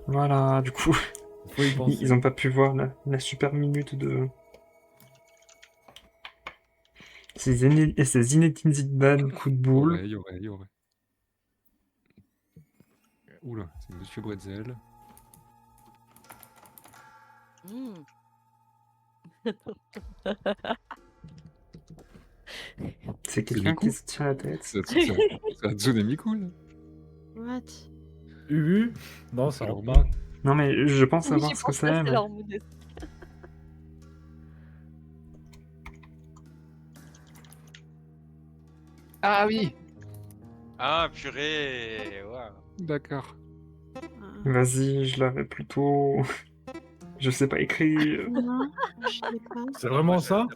Voilà, du coup, Faut y penser. ils ont pas pu voir la super minute de... C'est Zinedine Zidane, coup de boule. Il y aurait. Oula, c'est Monsieur Bretzel. Mmh. C'est quelqu'un Miku qui se tient la tête. C'est Hatsune Miku, là. What? Ubu? Non, ça C'est leur rentre pas. mot. Non mais je pense Oui, savoir j'y ce que pense là, c'est, c'est mais... leur mood. Ah oui. Ah, purée. Waouh. D'accord. Vas-y, je l'avais plutôt... Je sais pas écrire. Non, je sais pas. C'est vraiment ça?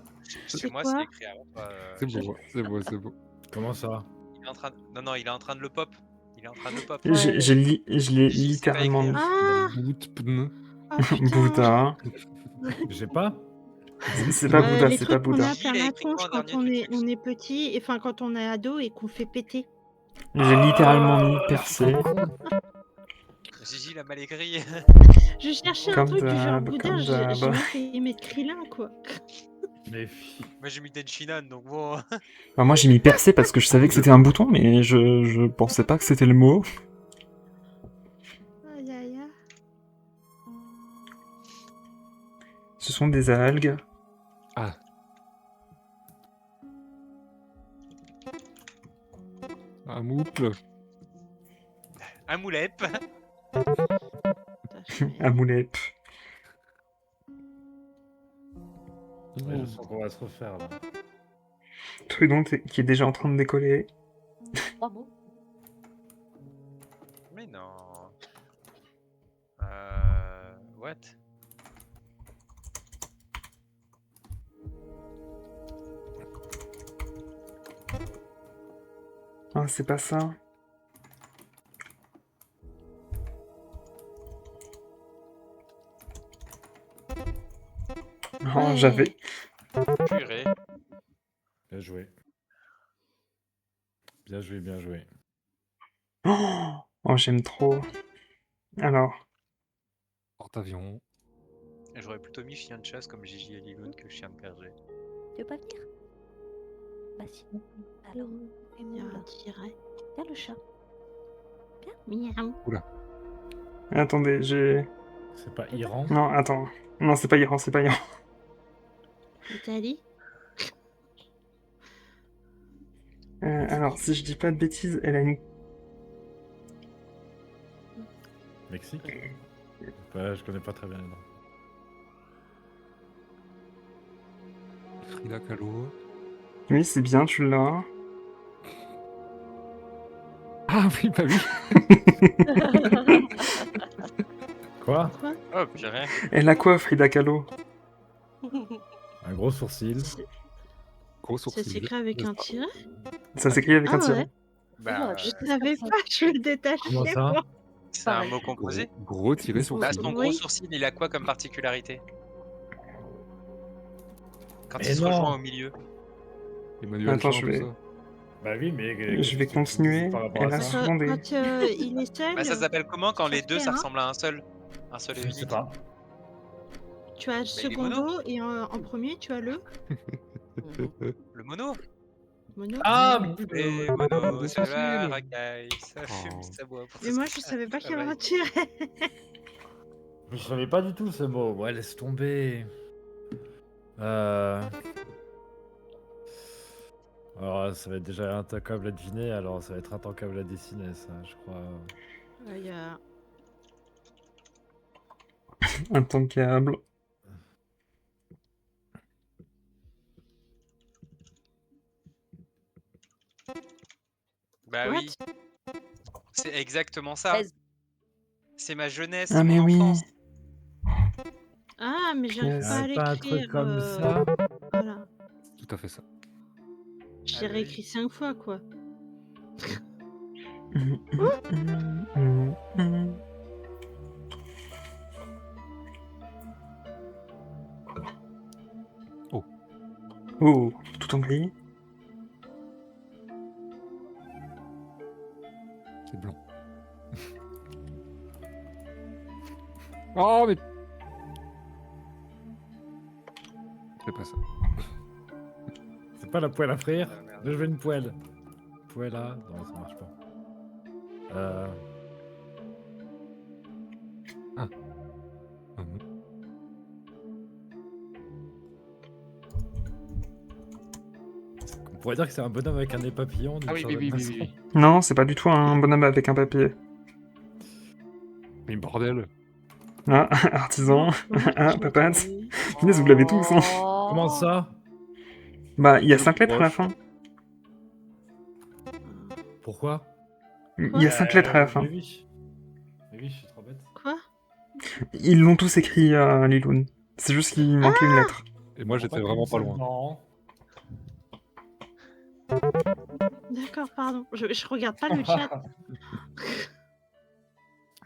C'est moi, quoi c'est écrit avant toi. C'est beau, c'est beau, c'est beau. Comment ça? Il est en train de... Non, il est en train de le pop. Il est en train de le pop. Je l'ai Je sais pas littéralement écrire. mis. Ah, Boutpn. oh, putain. Bouddha. J'ai pas? C'est pas Bouddha, Les c'est pas trucs qu'on Bouddha. a à faire Il a la écrit quoi tronche en quand dernier on est petit, enfin quand on est ado et qu'on fait péter. J'ai littéralement mis percé. Gigi l'a mal écrit. Je cherchais un Comme truc du genre d'hab, Bouddha, comme j'ai d'hab. même fait mettre Krillin, quoi. Mais... Moi j'ai mis Denshinan, donc bon. Bah, moi j'ai mis percé parce que je savais que c'était un bouton, mais je pensais pas que c'était le mot. Aïe aïe aïe. Ce sont des algues. Ah. Un mouple. Un moulep. Un moulep. Ouais, je sens qu'on va se refaire là. Trudon qui est déjà en train de décoller. 3 mots. Mais non. What? Ah, c'est pas ça. Oh, Ouais. j'avais... Purée. Bien joué. Bien joué, bien joué. Oh, j'aime trop. Alors, Porte-avions. J'aurais plutôt mis chien de chasse comme Gigi et Liloun que chien de berger. Tu veux pas venir? Bah si. Alors, Il y a un tiret. viens le chat. Miaou. attendez, j'ai... C'est pas Iran? Non, attends. Non, c'est pas Iran, c'est pas Iran. Italie. Alors, si je dis pas de bêtises, elle a une... Mexique? Ouais, je connais pas très bien les noms. Frida Kahlo. Oui, c'est bien, tu l'as. Ah oui, bah oui. Quoi? Oh, purée. Elle a quoi, Frida Kahlo? Un gros sourcil. Gros Ça sourcil. s'écrit avec un tiret. Ça s'écrit avec Ah un tiret. ouais. Bah, Je savais pas, je le détachais. Comment ça? moi. c'est un mot composé. Gros tiré Bah, sourcil. son gros Oui. sourcil, il a quoi comme particularité? Quand Mais il se non. rejoint au milieu. Emmanuel Attends, Champ, je tout vais- ça. Bah oui, mais... Je vais qu'est-ce que tu me continuer. dis par rapport à Elle a ça? souvent des... Quand il est seul, Bah, ça s'appelle comment quand ça les se deux fait, ça hein. ressemble à un seul? Un seul et Je sais unique? pas. tu as il est secondo mono. et en premier tu as le Le mono? mono. Ah, Et mais... mono, de c'est la sourcil. racaille, ça fume, Oh. ça boit. pour Mais moi ça je savais pas qu'il y avait un travaille. tiret. Je savais pas du tout ce mot. Ouais, laisse tomber. Alors, ça va être déjà intancable à deviner, alors ça va être intancable à dessiner, ça, je crois. Il y a Intancable. Bah What? oui, c'est exactement ça. 16. C'est ma jeunesse, Ah, c'est mais mon oui. enfance. Ah, mais j'arrive Yes. pas à Ah, pas un l'écrire. truc comme ça. Voilà. Tout à fait ça. J'ai Ah oui. réécrit 5 fois quoi. Oh, tout en gris. C'est blanc. Oh, mais. Fais pas ça. C'est pas la poêle à frire. Ah, merde. Je veux une poêle. Poêle à... Non, ça marche pas. Mhm. On pourrait dire que c'est un bonhomme avec un nez papillon. d'une Ah oui, oui, certaine oui, oui, façon. oui. Non, c'est pas du tout un bonhomme avec un papier. Mais bordel. Ah, artisan. Ah, Je papates. m'attendais. Punaise, vous l'avez tous, hein. Comment ça? Bah, il y a Le 5 lettres à la proche. fin. Pourquoi? Il y a 5 lettres à la fin. Mais oui. Mais oui, je suis trop bête. Quoi? Ils l'ont tous écrit, Liloun. C'est juste qu'il manquait une lettre. Et moi, j'étais vraiment pas loin. Non. D'accord, pardon. Je regarde pas le chat.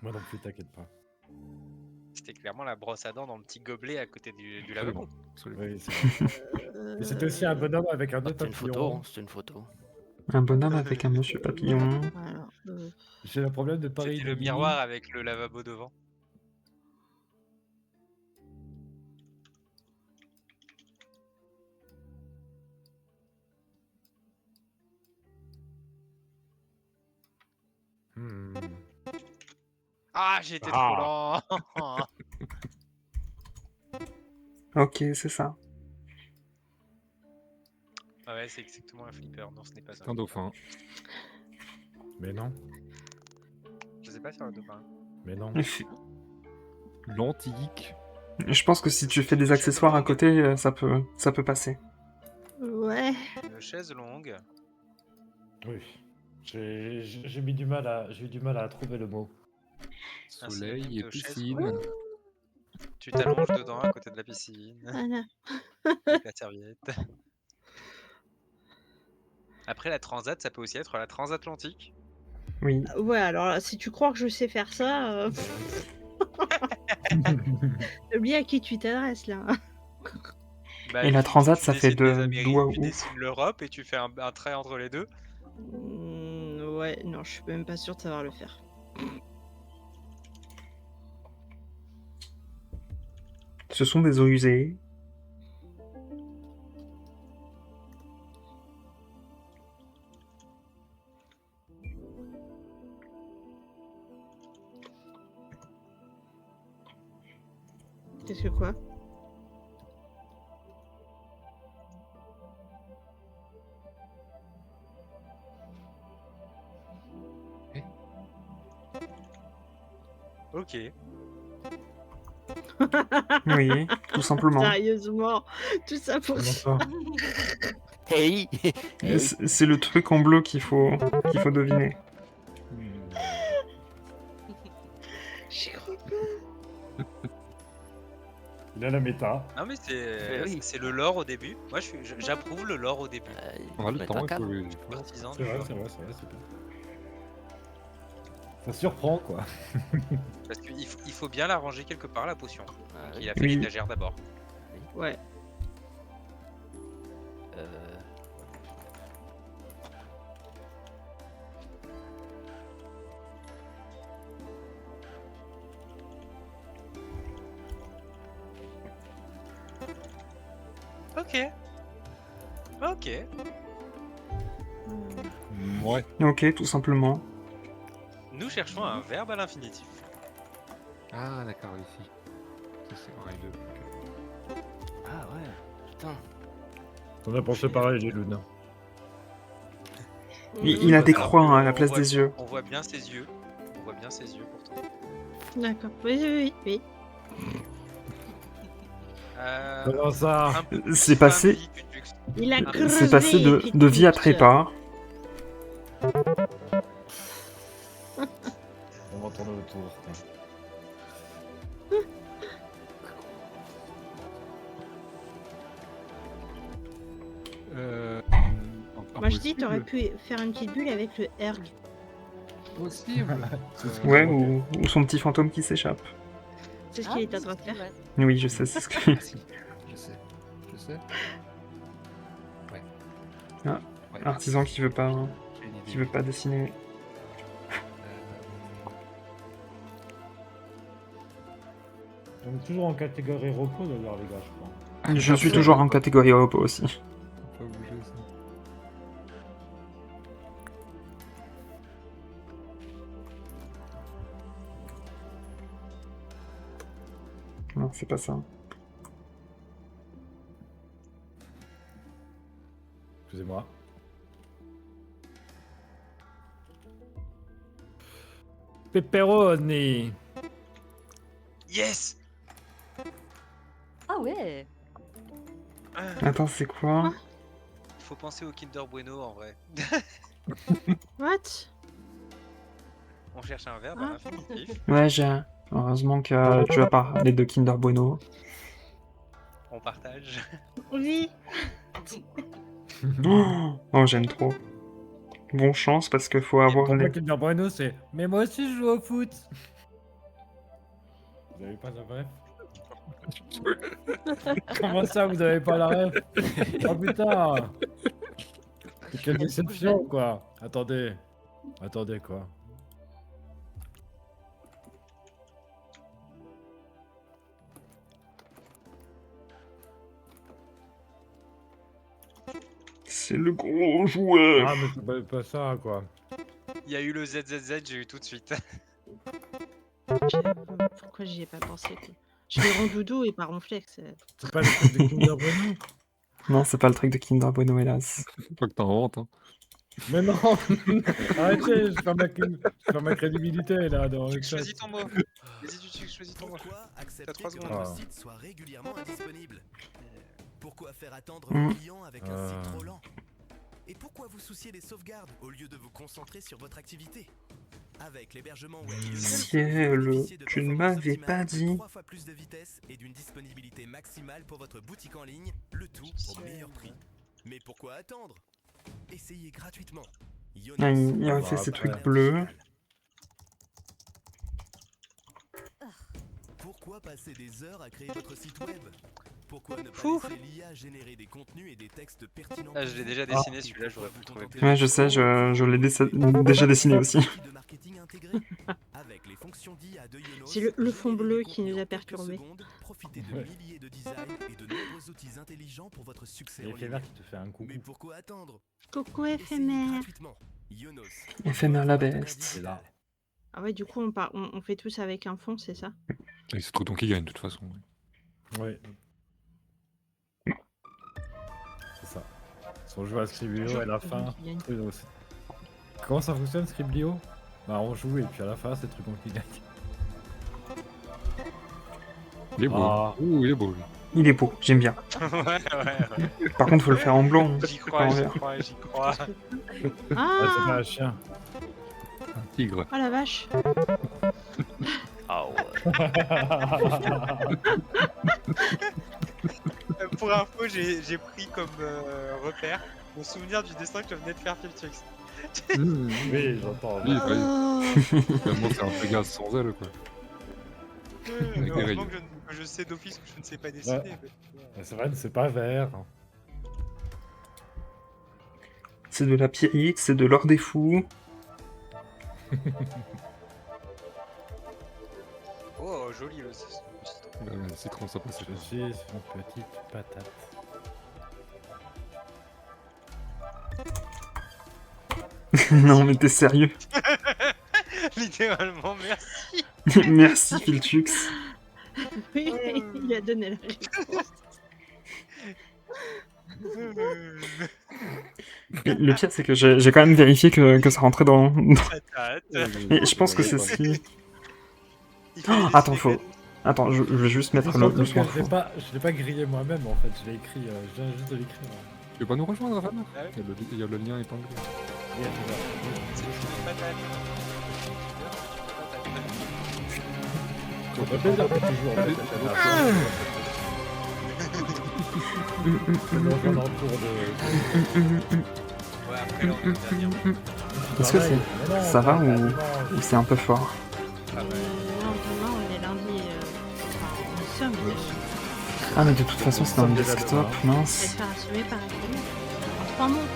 Moi non plus, t'inquiète pas. C'était clairement la brosse à dents dans le petit gobelet à côté du lavabo. Absolument. Oui, c'est vrai. Mais c'était aussi un bonhomme avec un nez C'est une photo, papillon. c'est une photo. Un bonhomme avec un monsieur papillon. Alors, J'ai le problème de Paris. C'était le miroir avec le lavabo devant. Hmm. Ah, j'ai été Ah. trop lent. Ok, c'est ça. Ah ouais, c'est exactement un flipper. Non, ce n'est pas ça. C'est un dauphin. Mais non, Je sais pas faire le dauphin. mais non. L'antique. Je pense que si tu fais des accessoires à côté, ça peut passer. ouais. Une chaise longue. Oui. J'ai eu du mal à trouver le mot. Soleil synonyme et de chaise piscine. Tu t'allonges dedans à côté de la piscine. Voilà. Avec la serviette. Après, la transat, ça peut aussi être la transatlantique. Oui. Ouais, alors là, si tu crois que je sais faire ça, oublie à qui tu t'adresses là. Bah, Et la transat, ça fait dessines les de Amériques, doigts tu où? dessines l'Europe et tu fais un trait entre les deux. Ouais, non, je suis même pas sûre de savoir le faire. Ce sont des eaux usées. Qu'est-ce que quoi? Ok. Oui, tout simplement. Sérieusement, tout ça pour Comment ça. ça? Hey, hey. C'est le truc en bleu qu'il faut deviner. J'y crois pas. Il a la méta. Non mais Eh oui. c'est le lore au début. Moi j'approuve le lore au début. On a le temps, il faut... Je suis partisan C'est du vrai, lore. c'est vrai, c'est vrai, c'est bien. Ça surprend quoi. Parce qu'il faut bien la ranger quelque part la potion. Ah, Il a fait Oui. l'étagère d'abord. Ouais. euh, Ok. Ok. Ouais. Ok, tout simplement. Nous cherchons un verbe à l'infinitif. Ah, d'accord, ici. Ça, c'est pareil de... ok. Ah ouais, putain. On a pensé pareil, les lunes. Il a des Alors croix que hein, à la on place voit- des yeux. On voit bien ses yeux. On voit bien ses yeux pourtant. D'accord. Oui. Comment ça? Un peu plus C'est fin passé- de vie que tu- Il a C'est creusé. C'est passé et puis de vie à tout, trépas. On va tourner autour. quoi. Moi je dis, t'aurais pu faire une petite bulle avec le erg. Possible. C'est ce que Ouais, j'ai manqué. ou son petit fantôme qui s'échappe. C'est ce Ah, qu'il est en train de faire. ouais. Oui, je sais, c'est ce que... Ah, si. Je sais. Ouais. Ah, Ouais. Artisan qui veut pas J'ai une idée. dessiner. On est toujours en catégorie repos d'ailleurs, les gars, je crois. Je suis toujours en catégorie repos aussi. Faut pas bouger ça. Non, c'est pas ça. Excusez-moi. Pepperoni. Yes. Ah ouais. Attends, c'est quoi? Faut penser au Kinder Bueno en vrai. What? On cherche un verbe à l'infinitif. Ouais, j'ai... Heureusement que tu vas parler de Kinder Bueno. On partage. Oui. Oh, j'aime trop. Bon chance parce qu'il faut Et avoir pour moi, les... Kinder Bueno, c'est mais moi aussi je joue au foot. Vous avez pas la ref? Comment ça, vous avez pas la ref? Oh putain! Quelle déception, quoi! Attendez. Attendez, quoi. C'est le gros joueur. Ah, mais c'est pas ça, quoi. Il y a eu le ZZZ, j'ai eu tout de suite. Pourquoi j'y ai pas pensé quoi. Je fais rondoudou et pas ronflex. C'est pas le truc de Kinder Bueno? Non, c'est pas le truc de Kinder Bueno, hélas. Faut pas que t'en inventes, hein. Mais non! Arrêtez, je perds ma crédibilité, là, dans le chat. Choisis ton mot. Vas-y, tu choisis ton mot. Pourquoi accepter T'as 3 que secondes. votre Ah. site soit régulièrement indisponible? Pourquoi faire attendre Mm. vos clients avec un Ah. site trop lent? Et pourquoi vous soucier des sauvegardes au lieu de vous concentrer sur votre activité? Avec l'hébergement web Yonos, Ciel, vous bénéficiez de tu ne performances m'avais pas optimales de dit. 3 fois plus de vitesse et d'une disponibilité maximale pour votre boutique en ligne, le tout au meilleur prix. Mais pourquoi attendre? Essayez gratuitement. Yonos, Ah, il a fait votre ces trucs partenaire bleus. digital. Pourquoi passer des heures à créer votre site web? Pourquoi ne pas Fou. laisser l'IA générer des contenus et des textes pertinents? Ah, je l'ai déjà dessiné celui-là, j'aurais pu trouver plus. Ouais, je sais, je l'ai déjà dessiné aussi. De marketing intégré. Avec les fonctions d'IA de Yonos, C'est le fond générez bleu des qui nous contenus a en quelques perturbés. secondes, profitez de Ouais. milliers de designs et de nombreux outils intelligents pour votre succès Il y en a ligne. Éphémère qui te fait un coucou. Mais pourquoi attendre? Coucou Essayez éphémère. gratuitement. Yonos, Éphémère la partenaire best. C'est là. digital. Ah ouais, du coup, on fait tous avec un fond, c'est ça? Et c'est Trouton qui gagne, de toute façon. Ouais. C'est ça. Si on joue à Scriblio à la fin. Qui gagne. Oui, non, comment ça fonctionne Scriblio? Bah on joue et puis à la fin c'est Trucon qui gagne. Il est beau. Ah. Ouh, il est beau. lui. Il est beau, j'aime bien. Ouais. Par contre, faut le faire en blanc. J'y pas crois, en j'y vert. crois, j'y crois. Ah, c'est pas Ah, un chien. Un tigre. oh la vache. Ah ouais. Pour info, j'ai pris comme repère mon souvenir du dessin que venait de faire Filtrix. Mmh. Oui, j'entends. Oui, bah oui. Oh. Finalement, c'est un Pégase sans aile, quoi. Avec des Heureusement rayons. que je sais d'office que je ne sais pas dessiner. Ouais. mais- C'est vrai, c'est pas vert. C'est de la Pierrick, c'est de l'or des fous. Oh, joli le Le citron, ça passe. Je suis une petite patate. Non, mais t'es sérieux? Littéralement, merci. Merci, Filtrux. Oui, il a donné la réponse. Le pire, c'est que j'ai quand même vérifié que ça rentrait dans... Patate. Et je pense que c'est ce qui... Il fallait Oh, attends, dessiner faut... Attends, je vais juste mettre C'est le surtout son que fond. je l'ai pas grillé moi-même en fait, je l'ai écrit, je viens juste de l'écrire. Tu veux pas nous rejoindre, Rafa? Ah ouais. Il y a le lien épinglé. Oui, c'est ça. C'est une patate. Ça fait plaisir que tu joues en fait. C'est le regarde en tour de... Ouais, après là, on est dernier. Est-ce que Pareil, c'est... mais non, ça va pas ou- dimanche. ou c'est un peu fort? Ah ouais. Non, demain, on est lundi. Enfin, nous sommes lundi. Ah, mais de toute façon, c'est dans le Déjà desktop, demain. On va mince. se faire assommer par Éphémère. En 3 mots.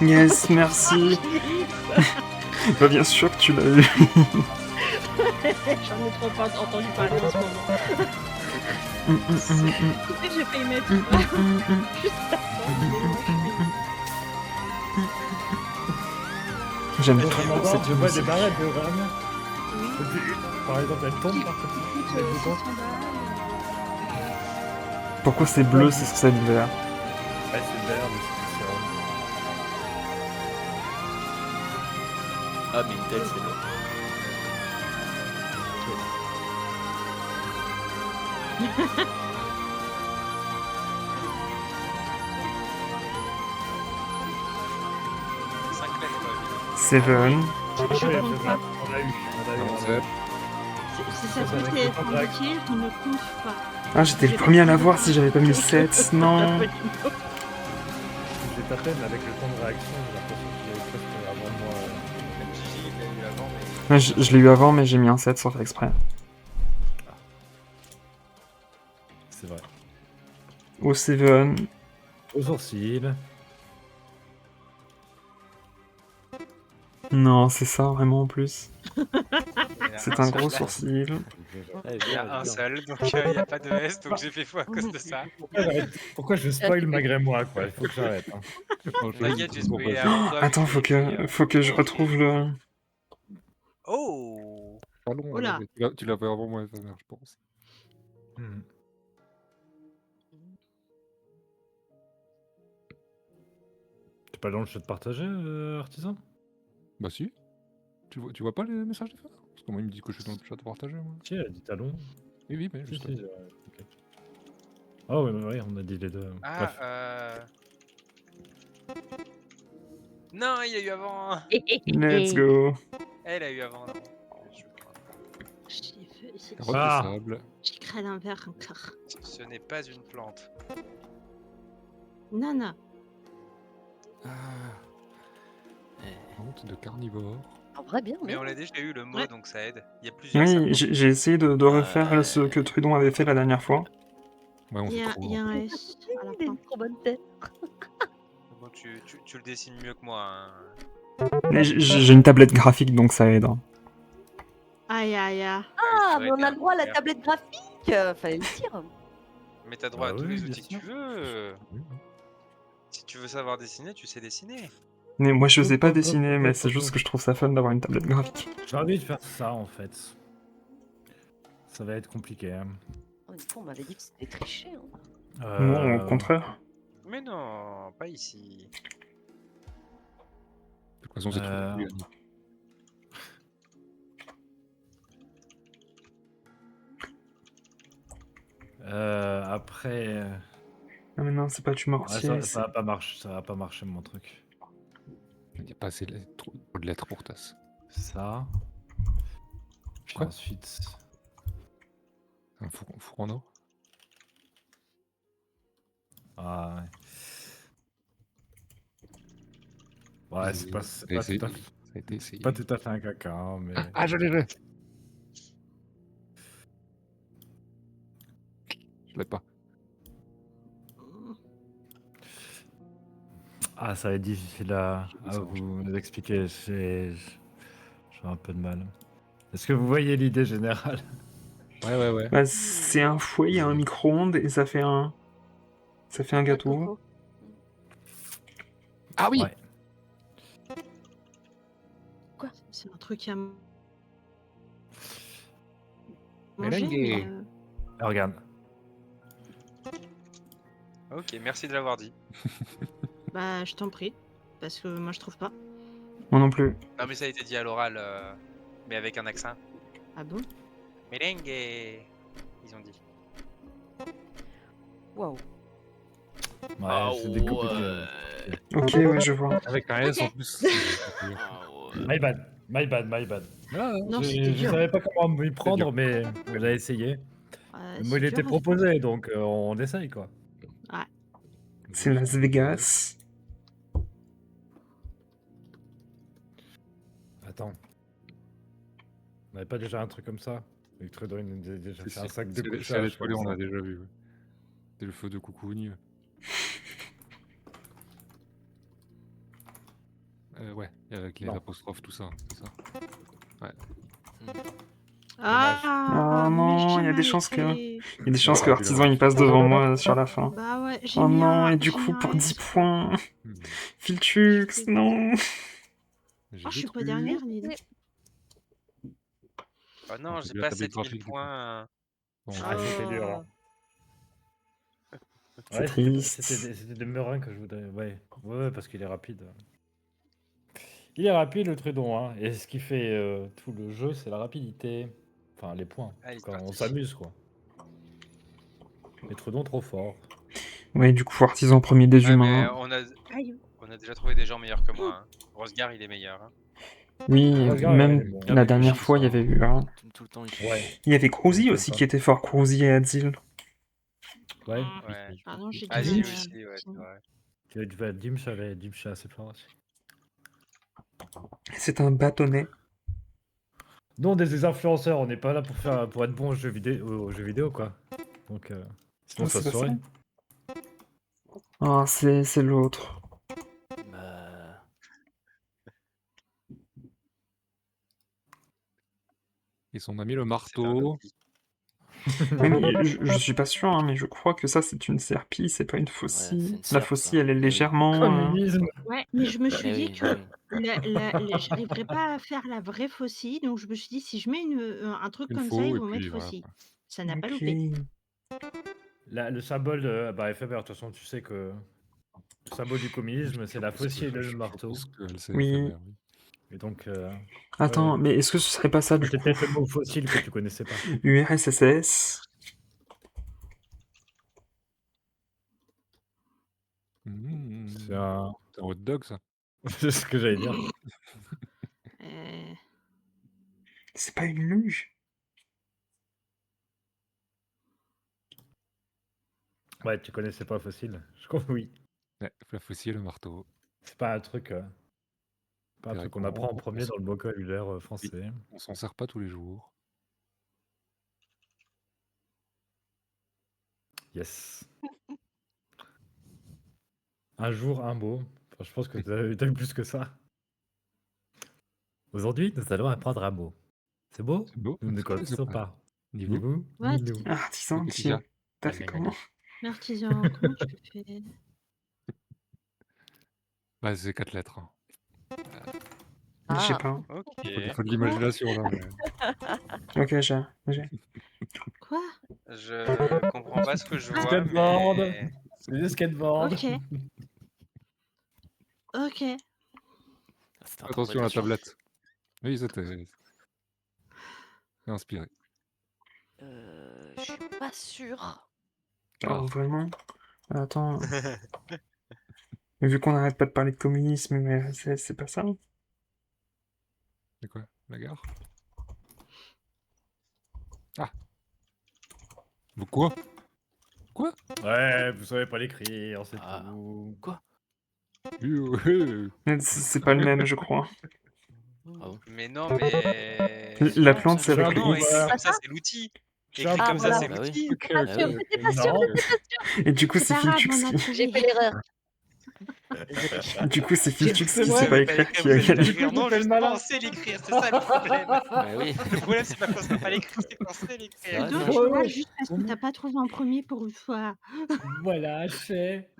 Yes, merci. Bah, bien sûr que tu l'as eu. J'en ai trop pas entendu parler en ce moment. J'ai failli mettre. Juste J'aime Et trop vraiment, cette je vois des musique. barrettes de Ram. Oui. Par exemple, elles tombent par Écoute, elles ce tombent. standard, Pourquoi c'est bleu, c'est censé être vert? Ouais, c'est vert, mais c'est différent. Ah, mais une tête, c'est long. Cinq lettres, évidemment. Seven. Je Ouais, compte pas. on a eu. Si ça se avec trouve, le c'est temps de réaction. inutile, on ne compte pas. Ah, j'étais le premier à l'avoir si j'avais pas mis le 7. Non. J'ai tapé, mais avec le temps de réaction, j'ai l'impression qu'il est presque avant moi. Même Gigi, il l'a eu avant, mais. Ouais, je l'ai eu avant, mais j'ai mis un 7 sans faire exprès. C'est vrai. Au Seven. Au sourcil. Non, c'est ça vraiment en plus. Il y en a C'est un seul, gros là. sourcil. Il y a un seul, donc il n'y a pas de S, donc j'ai fait faux à cause de ça. Pourquoi je spoil malgré moi, quoi? Il faut que j'arrête. Hein. T'inquiète, j'ai spoilé avant toi. Attends, faut que je retrouve le. Oh! Pas long, Oh là. hein, mais tu l'avais avant moi, ça je pense. Hmm. T'es pas dans le chat partagé, artisan? Bah si. Tu vois pas les messages des fans? Parce que moi il me dit que je suis dans le chat partagé, moi. Si, elle a dit talon. Oui, oui, mais Si, juste. si, ok. Ah ouais, ouais, on a dit les deux. Ah, Bref. Non, il a eu avant. Let's go. Elle a eu avant. Non. Carotte Ah. de sable. J'ai créé un verre encore. Ce n'est pas une plante. Non, non. Ah. Honte de carnivore. En vrai, bien. Mais hein. on l'a déjà eu le mot, Ouais. donc ça aide. Il y a plusieurs. Oui, serpents. j'ai essayé de refaire ce que Trudon avait fait la dernière fois. Ouais, on Il y fait a, trop. il y a un S à la Il a fin. une trop bonne tête. Bon, tu le dessines mieux que moi. Hein. Mais j'ai une tablette graphique donc ça aide. Hein. Aïe, aïe, aïe. Ah, c'est mais vrai on a qu'il y le droit à la un tablette graphique. Fallait le dire. Mais t'as droit Ah à tous oui, les bien outils que sûr. tu veux. Oui. Si tu veux savoir dessiner, tu sais dessiner. Mais moi je sais pas dessiner, mais c'est juste que je trouve ça fun d'avoir une tablette graphique. J'ai envie de faire ça en fait. Ça va être compliqué. Hein. Oh, une fois, on m'avait dit que c'était triché. Hein. Non, au contraire. Mais non, pas ici. De toute façon, c'est trop Euh, compliqué. Après, Non mais non, c'est pas tu ouais, mortier. ça va pas marcher. Ça va pas marcher mon truc. Il n'y a pas assez trop de lettres pour tasse. Ça. Puis Quoi ensuite. Un four en or. Ah ouais. Ouais, c'est pas, Ça a été essayé. pas tout à fait un caca, hein, mais. Ah, je l'ai. Je l'ai pas. Ah, ça va être difficile à Ça vous expliquer. J'ai un peu de mal. Est-ce que vous voyez l'idée générale? Ouais. Bah, c'est un fouet, il y a un micro-ondes et ça fait un gâteau. Coco. Ah oui Ouais. C'est un truc à manger. Merengue. mais, Ah, regarde. Ok, merci de l'avoir dit. bah, je t'en prie. Parce que moi, je trouve pas. Moi non plus. Non, mais ça a été dit à l'oral, mais avec un accent. Ah bon? Merengue. Ils ont dit. Waouh. Ouais, Ah c'est découpé. Ok, ouais, je vois. Avec un S en plus. Ah ouais. My bad. Ah, Non, Je c'était dur. savais pas comment m'y prendre, mais on a essayé. Ouais, Moi, il c'est était dur, proposé, donc on essaye quoi. C'est Las Vegas. Attends. On n'avait pas déjà un truc comme ça? Avec Trudon, il a déjà fait un sac de C'est couchage. l'étoilé, comme on ça. a déjà vu. Ouais. C'est le feu de Coucougne. Ouais, avec les Non. apostrophes, tout ça. C'est ça. Ah, Oh mais non, j'ai il y a des mal chances que... écrit. Il y a des chances que aurait pu le l'artisan il passe devant moi sur la fin. Bah ouais, j'ai Oh mis non, un... et du j'ai coup mis un pour 10 S, quoi. points. Hmm. Filchux, J'ai- non. J'ai Oh, je suis pas détruit. dernière, dis donc. Oh non, J'ai j'ai vu la pas tablette 7000 graphique, du coup. points. Bon, Ah, c'était dur, là. C'est Ouais, triste. c'était des merins que je voudrais. Ouais, parce qu'il est rapide. Il est rapide, le Trudon, hein. Et ce qui fait tout le jeu, c'est la rapidité. Enfin, les points. Allez, c'est Quand on parti. s'amuse, quoi. Les Trudons trop forts. Ouais, du coup, artisan premier des Ouais, mais humains. Aïe. on a déjà trouvé des gens meilleurs que moi. Hein. Rosgar, il est meilleur. Hein. Oui, Regarde, même ouais, bon. Ah, la mais dernière lui, fois, il y avait eu... hein. Tout le temps, il Ouais. Il y avait Crouzy Je aussi sais qui était fort, Crouzy et Adil. Ouais. Ouais. Pardon, j'ai Ah, du Zil mal à- aussi, ouais, c'est vrai. Tu vas Dimsh assez fort aussi. C'est un bâtonnet. Nous, on est des influenceurs, on n'est pas là pour être bons aux jeux vidéo, quoi. Donc, sinon, Ah, ça c'est se pas ça. saurait. Ah, c'est l'autre. Bah... Et son ami le C'est un marteau. outil. Oui, mais je suis pas sûr, hein, mais je crois que ça, c'est une serpille, c'est pas une c'est faucille. une La serpe, faucille, ça. elle est Eh oui. légèrement... Communisme. Ouais, mais je me suis Eh dit oui, que oui. j'arriverais pas à faire la vraie faucille, donc je me suis dit, si je mets un truc Une comme ça, faux, ils et vont mettre puis voilà. faucille. Ça n'a pas Ok. loupé. Le symbole de... Bah, éphémère, de toute façon, tu sais que... Le symbole du communisme, c'est la faucille et le marteau. Je pense que c'est Oui. éphémère, oui. Et donc... Attends, ouais. mais est-ce que ce serait pas ça, du C'était coup peut-être le mot fossile que tu connaissais pas. URSS. Mmh. C'est un... C'est un hot dog, ça. c'est ce que j'allais dire. C'est pas une luge. Ouais, tu connaissais pas fossile. Je crois que oui. Ouais, la faucille et le marteau. C'est pas un truc... Pas un C'est truc vrai qu'on apprend en qu'on- premier dans le vocabulaire français. On s'en sert pas tous les jours. Yes. Un jour, un mot. Enfin, je pense que t'as eu plus que ça. Aujourd'hui, nous allons apprendre un mot. C'est beau? C'est beau. Nous ne c'est connaissons pas. pas. Ni Ni vous. vous, What? ni nous. Ah, artisan, Qu'est-ce qu'il y a t'as fait comment L'artisan, comment tu fais? Bah, c'est 4 lettres. Hein. Je sais Ah. pas. Ok. Faut de l'imagination, là. Mais... Ok, j'ai. Quoi? Je comprends pas ce que je vois, Skateboard. mais... C'est des skateboards. Ok. Ok. Ah, c'était un Attention à la interprétation. tablette. Oui, c'était inspiré. Je suis pas sûre. Oh, vraiment Attends. Mais vu qu'on n'arrête pas de parler de communisme, mais c'est pas ça. C'est quoi? La gare? Ah! Vous quoi? Quoi? Ouais, vous savez pas l'écrire, c'est Ah. tout. Quoi? C'est pas le même, je crois. Ah bon? Mais non, mais... La Non, plante, ça, c'est je avec sais le Non, pas. X. écrit comme ça, c'est l'outil. Écrit Ah, comme ça, voilà. c'est Bah oui. l'outil. Ok, Pas sûr, ok. c'était pas sûr. Non. Et du coup, C'est c'est pas grave, Filchux on a qui... trouvé. J'ai fait l'erreur. Du coup, c'est Filchux C'est qui vrai, sait pas Vous écrire savez qui pas a l'écrire, gagné. vous savez Fais Non, le justement, malin. on sait l'écrire, c'est ça le problème. Bah oui. Le problème, c'est pas qu'on sait pas l'écrire, c'est qu'on sait C'est l'écrire. vrai, Donc, ça. tu Ouais, vois, ouais. juste parce que t'as pas trouvé en premier pour une fois. Voilà, c'est.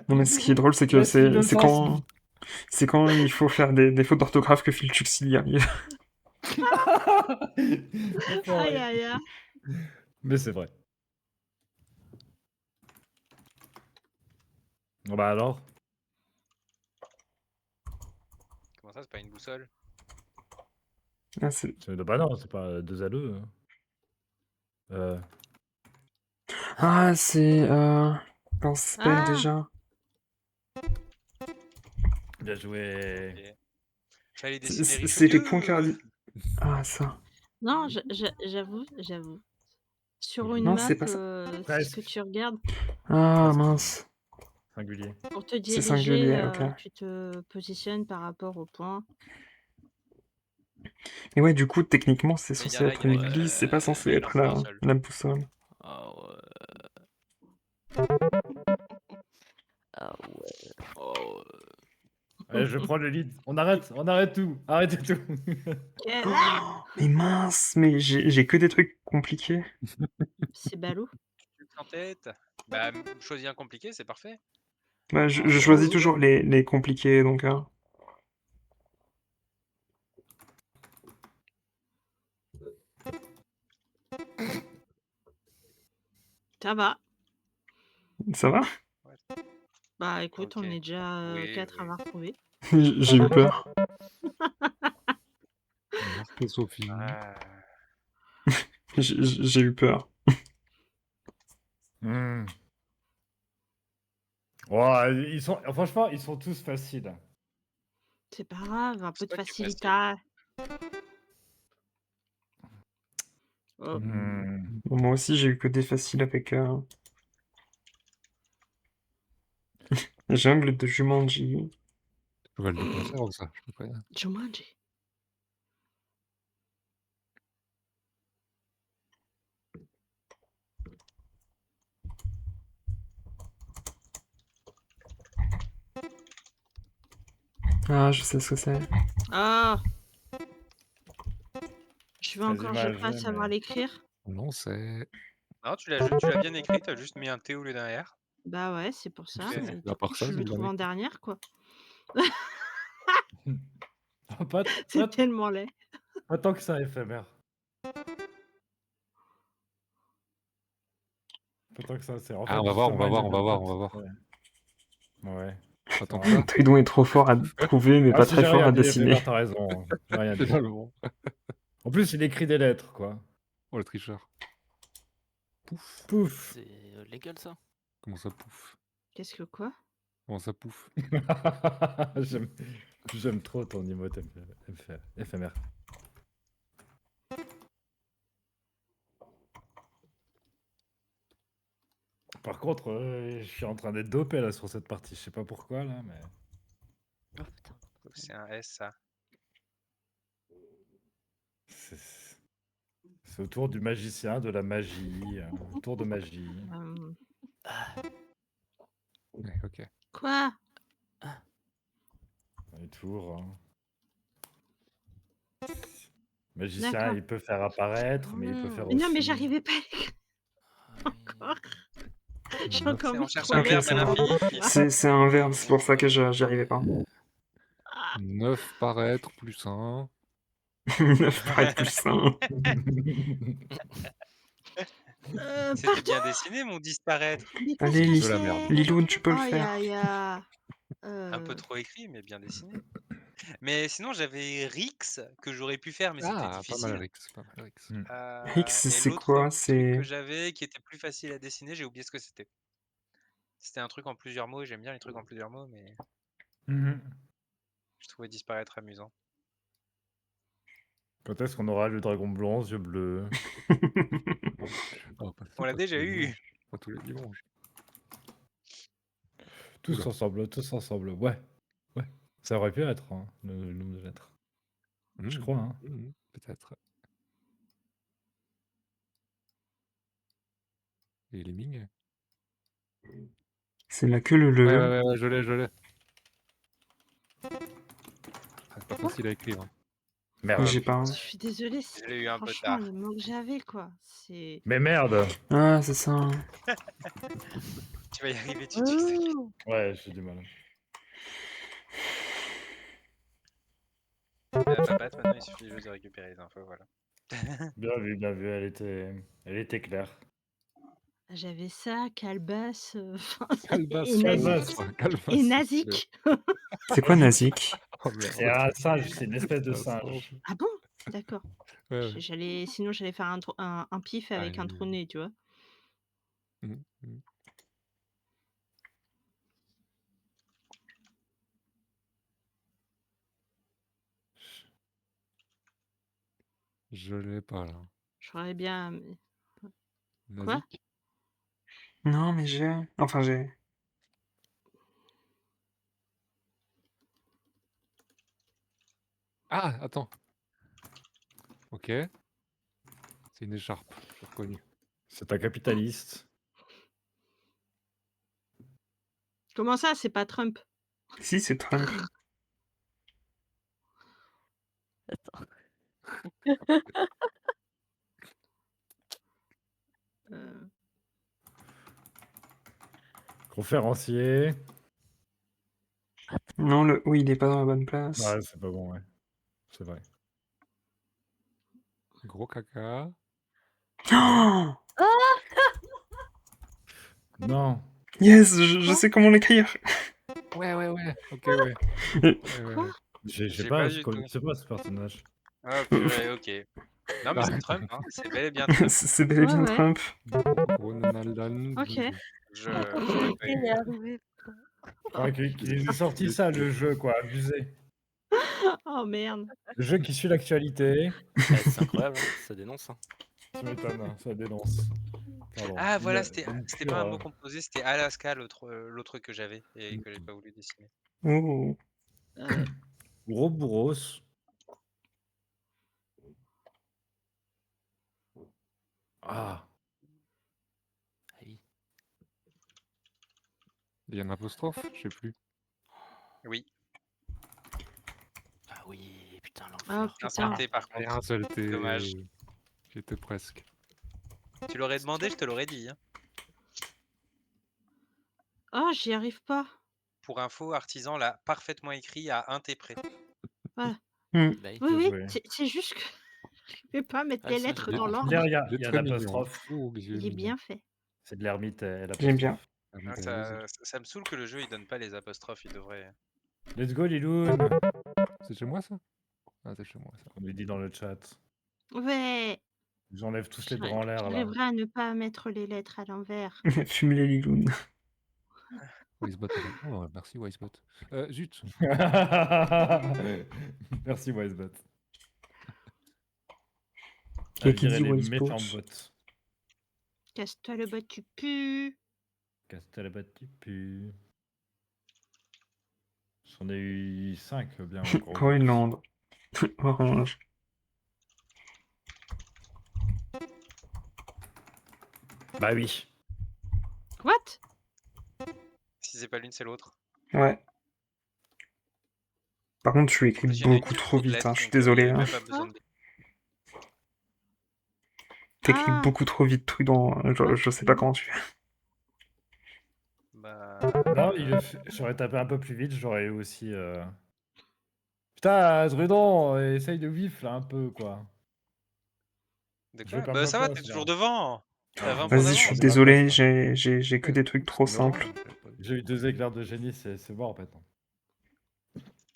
Non, mais ce qui est drôle, c'est que Merci de c'est le quand... C'est quand il faut faire des fautes d'orthographe que Filchux il y arrive. Aïe, aïe, aïe. Mais c'est vrai. Bon bah alors. Comment ça, c'est pas une boussole? Ah, c'est... Bah non, c'est pas 2 à 2. Ah, c'est... Comment ça s'appelle Ah. déjà? Bien joué. Ok. Fallait dessiner C'est les Richelieu. points cardinaux. Ah, ça. Non, j'avoue. Sur une Non, map, c'est pas ça. ce Presque. que tu regardes, Ah, mince. Singulier. pour te C'est diriger, singulier, ok. tu te positionnes par rapport au point. Et ouais, du coup, techniquement, c'est Mais censé y en a être qui une ont- église, c'est pas censé mais il en être faut un la seul. boussole. Ah ouais. Ah ouais. Oh ouais. Allez, je prends le lead. On arrête tout. Arrêtez tout. Quel- Mais mince, mais j'ai que des trucs compliqués. C'est ballot. Tu en tête. Bah, choisis un compliqué, c'est parfait. Bah, je choisis toujours les compliqués, donc... Ça va. Ça va? Bah écoute, on Ok. est déjà Oui, 4 à oui. avoir trouvé. J'ai eu peur. Merci Sophie. Ah. J'ai eu peur. Hmm. Ouais, franchement, ils sont tous faciles. C'est pas grave, un peu C'est de toi qui es facile. facilité. Oh. Hmm. Bon, moi aussi, j'ai eu que des faciles avec... Jungle de Jumanji. Cheval de conserve, ça, je peux pas dire. Jumanji. Ah, je sais ce que c'est. Ah. Je vais Très encore, je vais pas imagé, savoir mais- l'écrire. Non, c'est Non, tu l'as bien écrit, t'as juste mis un T au lieu d'un R. Bah ouais, c'est pour ça. C'est- Mais à du part coup, ça, je c'est le bien trouve en écrit. dernière, quoi. pas, C'est pas, tellement laid. pas tant que ça, éphémère. Pas tant que ça, c'est en fait. Ah, on va voir, on va justement, voir, il on va y a voir, des on va voir. Ouais. Pas tant que ça. Tridon est trop fort à trouver, mais Ah, pas si, très j'ai fort rien à dit, dessiner. éphémère, t'as raison. J'ai rien dit. Finalement. En plus, il écrit des lettres, quoi. Oh, le tricheur. Pouf. Pouf. C'est légal ça? Comment ça pouf? Qu'est-ce que quoi? Comment ça pouf? J'aime j'aime trop ton emote éphémère. Par contre, je suis en train d'être dopé là sur cette partie. Je sais pas pourquoi là, mais Oh putain. C'est un S, ça. c'est c'est autour du magicien, de la magie, autour de magie. Euh, Ouais, ok. Quoi? Les tours. Magicien, D'accord. il peut faire apparaître, mais il peut faire Mais non, mais aussi- j'arrivais pas à l'écrire Ah oui. encore. J'ai Mhm. encore On mis cherche 3 un Ok, verbe c'est à un... l'infini. C'est un verbe, c'est pour ça que j'y arrivais pas. 9 paraître plus 1. 9 paraît plus 1. C'était Pardon? bien dessiné, mon disparaître. Mais Allez, qu'est-ce que de la c'est? merde. Lilou, tu peux le Aïe, faire. aïe, aïe. Un peu trop écrit, mais bien dessiné. Mais sinon, j'avais Rix, que j'aurais pu faire, mais c'était Ah, pas mal difficile. Rix, pas mal Rix. Rix, Et c'est l'autre quoi? truc C'est... que j'avais, qui était plus facile à dessiner, j'ai oublié ce que c'était. C'était un truc en plusieurs mots, et j'aime bien les trucs en plusieurs mots, mais Mhm. je trouvais disparaître amusant. Quand est-ce qu'on aura le dragon blanc aux yeux bleus? Oh, On l'a déjà eu. Pas tous les dimanches. Tous Oula. ensemble. Ouais. Ouais. Ça aurait pu être hein, le nombre de lettres. Je crois, hein. Peut-être. Et les ming? C'est la queue, le... Ouais, je l'ai. Ah, c'est pas facile à écrire. Hein. Merde. J'ai pas... Je suis désolée, Je l'ai eu un peu franchement, tard. les mots que j'avais, quoi. C'est... Mais merde. Ah, c'est ça. Tu vas y arriver, tu t'inquiète. Ouais, j'ai du mal. Papat, maintenant il suffit juste de récupérer les infos, voilà. Bien vu, elle était claire. J'avais ça, Calbas, Calbas, et Nazik. Calbas, Et Nazik. C'est quoi Nazik? Oh, merde. C'est un singe, c'est une espèce de singe. Ah bon? D'accord. Ouais, ouais. Sinon, j'allais faire un pif avec un Allez. trou de nez, tu vois. Mhm. Je l'ai pas là. J'aurais bien... mais- Quoi? Nazik? Non, mais j'ai... Enfin, j'ai... Ah, attends. Ok. C'est une écharpe, j'ai reconnu. C'est un capitaliste. Comment ça, c'est pas Trump? Si, c'est Trump. Euh, Conférencier. Non, le oui, il est pas dans la bonne place. Ouais, c'est pas bon, ouais. C'est vrai. Gros caca. Oh Non. yes, je Quoi sais comment l'écrire. Ouais, ouais, ouais. Ok, ouais. Ouais, ouais, Quoi ouais. Je sais J'ai pas, pas je du tout. connaissais pas ce personnage. Ah purée, ok. Non, mais Ah, c'est Trump, hein. C'est bel et bien Trump. C'est bel et bien Ouais, ouais. Trump. Gros nanalan. Ok. J'aurais pas Il eu. est arrivé. Ouais, qu'il ait sorti ça, le jeu, quoi, abusé. Oh merde. Le jeu qui suit l'actualité. C'est incroyable, hein, ça dénonce. Hein. Tu m'étonnes, hein, ça dénonce. Pardon. Ah voilà, Il c'était a une c'était pure, pas un mot composé, c'était Alaska l'autre que j'avais et que j'ai pas voulu dessiner. Oh. gros bourros. Ah, Ah oui. Il y a un apostrophe, je sais plus. Oui, Ah oui, putain, Ah l'enfer. un putain. seul T par Et contre. un seul T. Dommage. J'étais presque. Tu l'aurais demandé, je te l'aurais dit, hein. Ah, j'y arrive pas. Pour info, Artisan l'a parfaitement écrit à un T près. Voilà. Hmm. Bah oui. Oui, bien oui, joué. c'est juste que je vais pas mettre Ah, les ça, lettres j'ai dans pas Là, l'ordre. il y a un Très mignon. apostrophe. Oh, que j'ai Il est mignon. bien fait. C'est de l'ermite et J'aime bien. l'apostrophe. Ah, Ah, mais t'as raison. ça me saoule que le jeu il donne pas les apostrophes, il devrait. Let's go, Liloun. C'est chez moi ça? Ah, c'est chez moi ça. On lui dit dans le chat. Ouais. J'enlève tous les bras en l'air, là. J'arriverai à ne pas mettre les lettres à l'envers. Fume les lilounes. Wisebot. Oh, merci Wisebot. Zut. Merci, Wisebot. Qui À a qui virer dit les Wisebot? méchants bots. Casse-toi le bot, tu pues. Casse-toi la batte, tu pues. J'en ai eu 5 bien en gros. Groenland. Orange. Bah oui. What? Si c'est pas l'une, c'est l'autre. Ouais. Par contre, tu En écris plus, il y en a beaucoup trop trop de vite, hein. lettres, Je suis donc il y désolé. avait Hein. même pas besoin de. T'écris Ah. beaucoup trop vite truc dans. Je sais pas comment tu fais. Bah. Non, j'aurais tapé un peu plus vite, j'aurais eu aussi. Putain, Drudon, essaye de vif là un peu quoi. De Je quoi vais perdre Bah ma ça va, place, t'es là. toujours devant. T'as 20 points Vas-y, je d'avance. suis c'est ma désolé. place, là. J'ai que des trucs trop C'est bon, simples. j'avais pas- J'ai eu 2 éclairs de génie, c'est mort maintenant.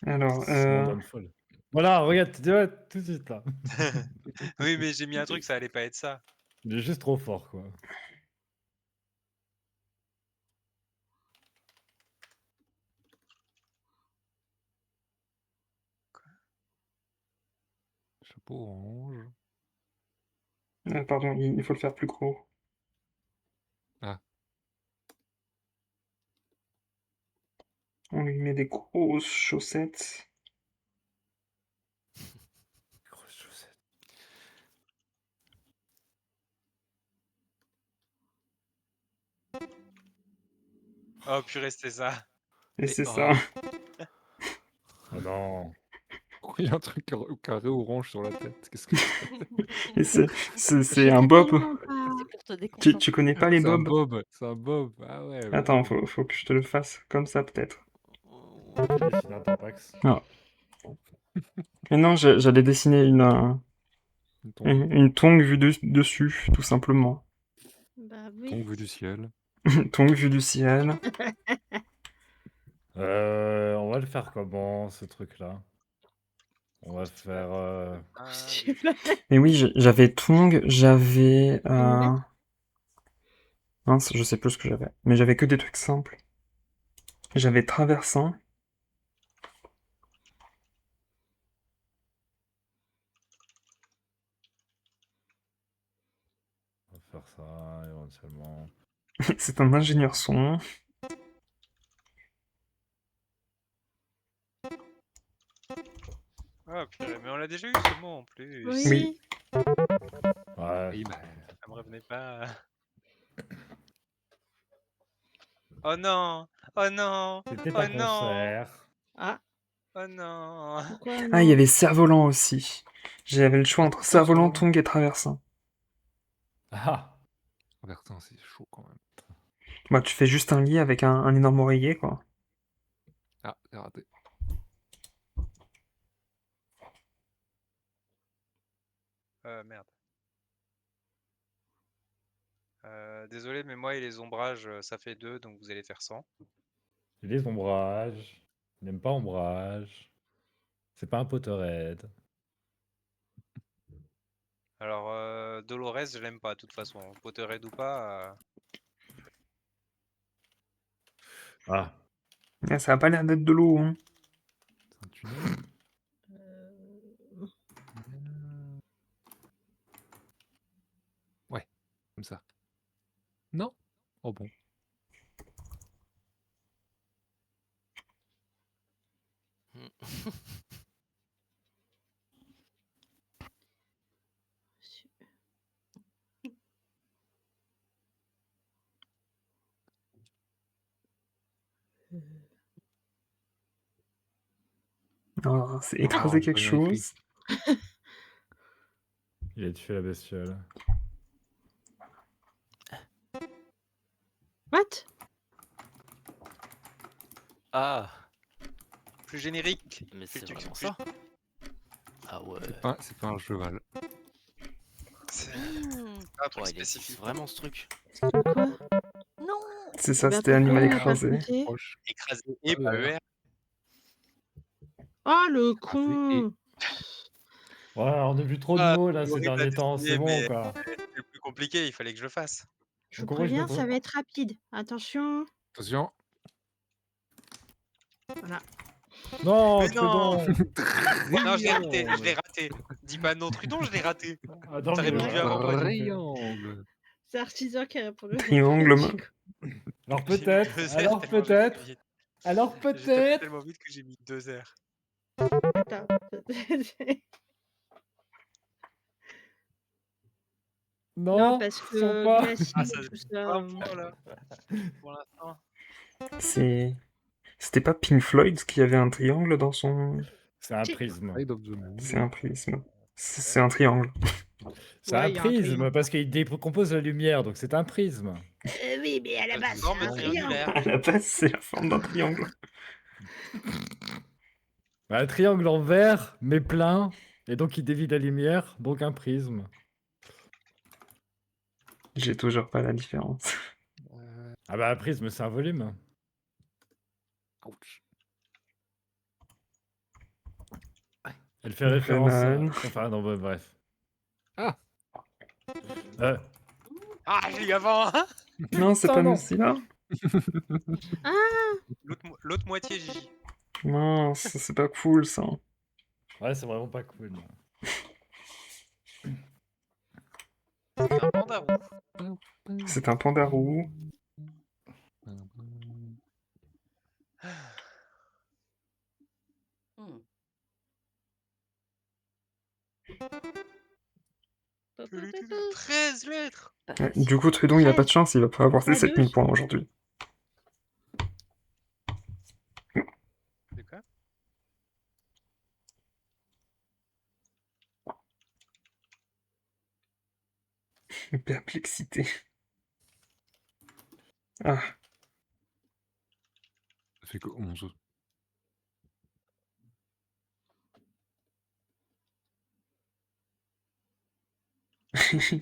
Alors, C'est mon downfall. Voilà, regarde, tu vois, tout de suite là. Oui, mais j'ai mis un truc, ça allait pas être ça. Il est juste trop fort quoi. Chapeau orange. pardon, il faut le faire plus gros. Ah. On lui met des grosses chaussettes. Grosse chaussette. Oh purée, c'était ça. Et Mais c'est oh. ça. Oh non. Il y a un truc carré orange sur la tête. Qu'est-ce que Et c'est J'étais un bob. tellement pas- C'est pour te déconcentrer. Tu connais pas les c'est un bobs? bob. C'est un bob. Ah ouais. bah Attends, oui. faut que je te le fasse comme ça peut-être. Tu dessines un tampax. Mais non, j'allais dessiner Ton une tongue vue dessus, tout simplement. Bah oui. tongue vue du ciel. Tongue vue du ciel. On va le faire comment ce truc là? On va faire. Ah, Je sais pas. Mais oui, j'avais tongue, j'avais. Mince, je sais plus ce que j'avais. Mais j'avais que des trucs simples. J'avais traversant. On va faire ça éventuellement. C'est un ingénieur son. Oh purée, mais on l'a déjà eu ce mot en plus. Oui. Oui. Ouais. Oui, bah, Ça me revenait pas. Oh non! Oh non! C'était Oh un non! concert. Ah, Oh non! pourquoi Ah, il y non? avait cerf-volant aussi. J'avais le choix entre cerf-volant, tongue et traversin. Ah, Travertin, c'est chaud quand même. Bah, tu fais juste un lit avec un énorme oreiller, quoi. Ah, c'est raté. Merde. Désolé, mais moi et les ombrages, ça fait 2, donc vous allez faire 100. les ombrages. Il n'aime pas ombrage. C'est pas un Potterhead. Alors, Dolores, je l'aime pas, de toute façon. Potterhead ou pas. Ah, Ah, ça a pas l'air d'être de l'eau, hein. C'est un tunnel. Euh, Ouais, comme ça. Non. Oh bon. Oh, c'est Oh, écraser j'ai quelque pas bien écrit. chose. il a tué la bestiole. What? Ah, Plus générique. mais c'est Plus- vraiment plus- ça. Ah ouais. C'est pas un cheval. C'est Hmm. un truc Ouais, il existe spécifique. vraiment ce truc. C'est quoi? Non. C'est ça, Bah, c'était animal pourquoi on a pas écrasé. compté? Proche. Écrasé et Ah, pas ouais. ER. Oh le Écrasé con! Ouais, on a vu trop de Ah, mots là c'est ces horrible à derniers temps, c'est dessiner, bon mais quoi. c'est le plus compliqué, il fallait que je le fasse. Je vous Donc, en vrai, je préviens, me ça trompe. va être rapide. Attention. Attention. Voilà. Non, Mais non! Trudon. Non, je l'ai raté, je l'ai raté. Dis pas non, Trudon, je l'ai raté. Attends, T'aurais mais pu le dire avant moi. Triangle. C'est Artisan qui a répondu. Triangle, Du main. coup, Alors J'ai mis peut-être, 2 R alors tellement j'ai tapé peut-être, vite. alors J'ai tapé peut-être. tellement vite que j'ai mis 2 R. attends. Non, Non, parce toujours que pas. glacier Ah, et ça tout c'est ça. un point là, pour l'instant. C'était pas Pink Floyd qui avait un triangle dans son... C'est un Si. prisme. Side of the moon. C'est un prisme. C'est un triangle. C'est Ouais, un il y a un prisme triangle. parce qu'il décompose la lumière, donc c'est un prisme. Oui, mais à la base, c'est Forme un triangle. triangulaire. À la base, c'est la forme d'un triangle. Bah, un triangle en verre, mais plein, et donc il dévie la lumière, donc un prisme. J'ai toujours pas la différence. Ah bah un prisme c'est un volume. Ouch. Elle fait référence à... Banane. Enfin non, bah, bref. Ah. Ah, j'ai eu avant, hein. Non, c'est Putain, pas non. nous là. L'autre moitié, Gigi. Mince, c'est pas cool ça. Ouais, c'est vraiment pas cool. C'est un pandarou. C'est un pandarou. Hmm. 13 lettres. Pas Ouais, facile. du coup, Trudon, il a pas de chance, il va pas avoir ses Pas 7000 deux. points aujourd'hui. C'est quoi? Perplexité. Ah, Ça fait que 11.